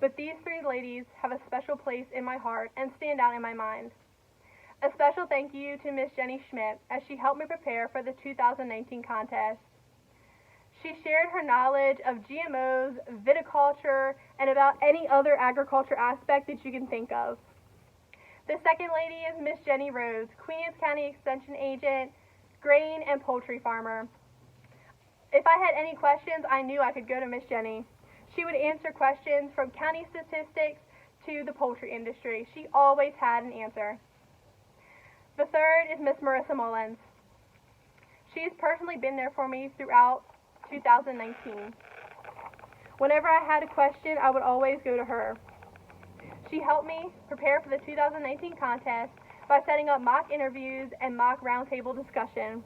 but these three ladies have a special place in my heart and stand out in my mind. A special thank you to Miss Jenny Schmidt as she helped me prepare for the 2019 contest. She shared her knowledge of GMOs, viticulture, and about any other agriculture aspect that you can think of. The second lady is Miss Jenny Rose, Queen Anne's County Extension Agent, grain and poultry farmer. If I had any questions, I knew I could go to Miss Jenny. She would answer questions from county statistics to the poultry industry. She always had an answer. The third is Miss Marissa Mullins. She's personally been there for me throughout 2019. Whenever I had a question, I would always go to her. She helped me prepare for the 2019 contest by setting up mock interviews and mock roundtable discussion.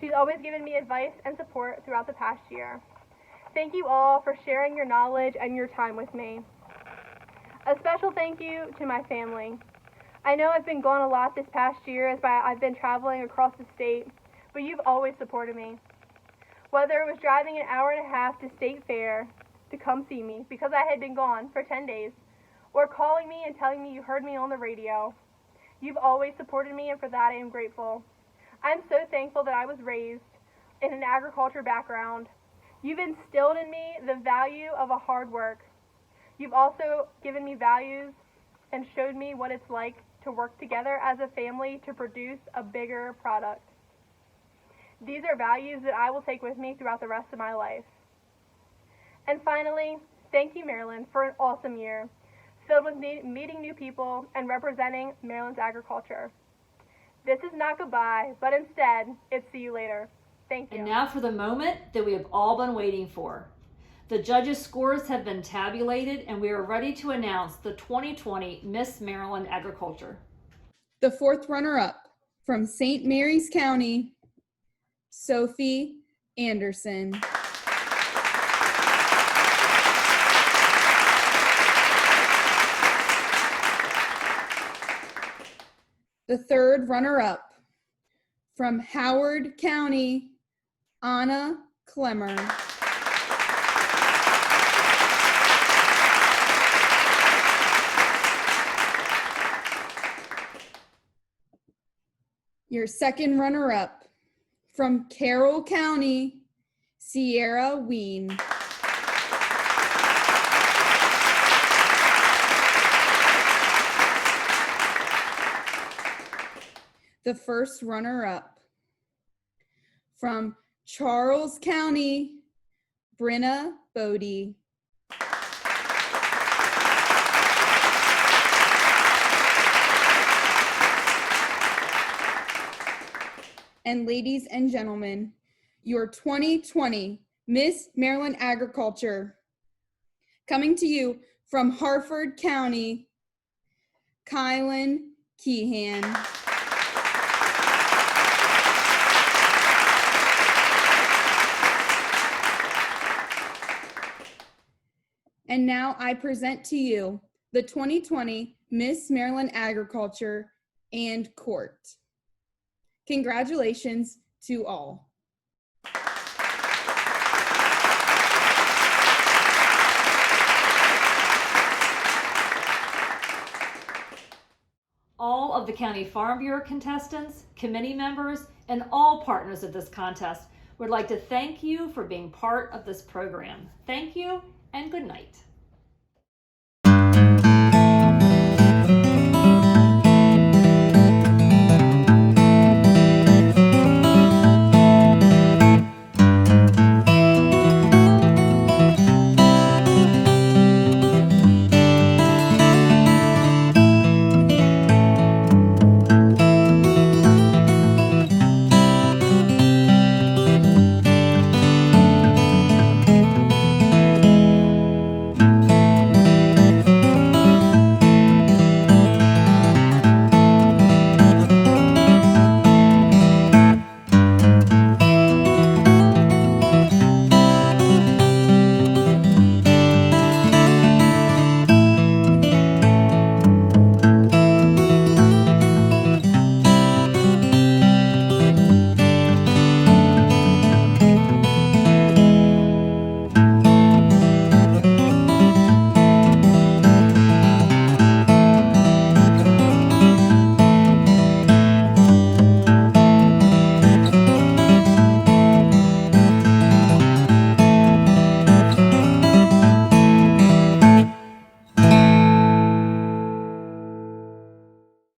She's always given me advice and support throughout the past year. Thank you all for sharing your knowledge and your time with me. A special thank you to my family. I know I've been gone a lot this past year as I've been traveling across the state, but you've always supported me. Whether it was driving an hour and a half to State Fair to come see me because I had been gone for 10 days, or calling me and telling me you heard me on the radio. You've always supported me, and for that I am grateful. I'm so thankful that I was raised in an agriculture background. You've instilled in me the value of a hard work. You've also given me values and showed me what it's like to work together as a family to produce a bigger product. These are values that I will take with me throughout the rest of my life. And finally, thank you, Maryland, for an awesome year, filled with meeting new people and representing Maryland's agriculture. This is not goodbye, but instead, it's see you later. Thank you. And now for the moment that we have all been waiting for. The judges' scores have been tabulated, and we are ready to announce the 2020 Miss Maryland Agriculture. The fourth runner-up from St. Mary's County, Sophie Anderson. The third runner-up from Howard County, Anna Klemmer. Your second runner-up from Carroll County, Sierra Ween. The first runner-up from Charles County, Brenna Bodie. And ladies and gentlemen, your 2020 Miss Maryland Agriculture, coming to you from Harford County, Kylan Keehan. And now I present to you the 2020 Miss Maryland Agriculture and Court. Congratulations to all. All of the County Farm Bureau contestants, committee members, and all partners of this contest would like to thank you for being part of this program. Thank you and good night.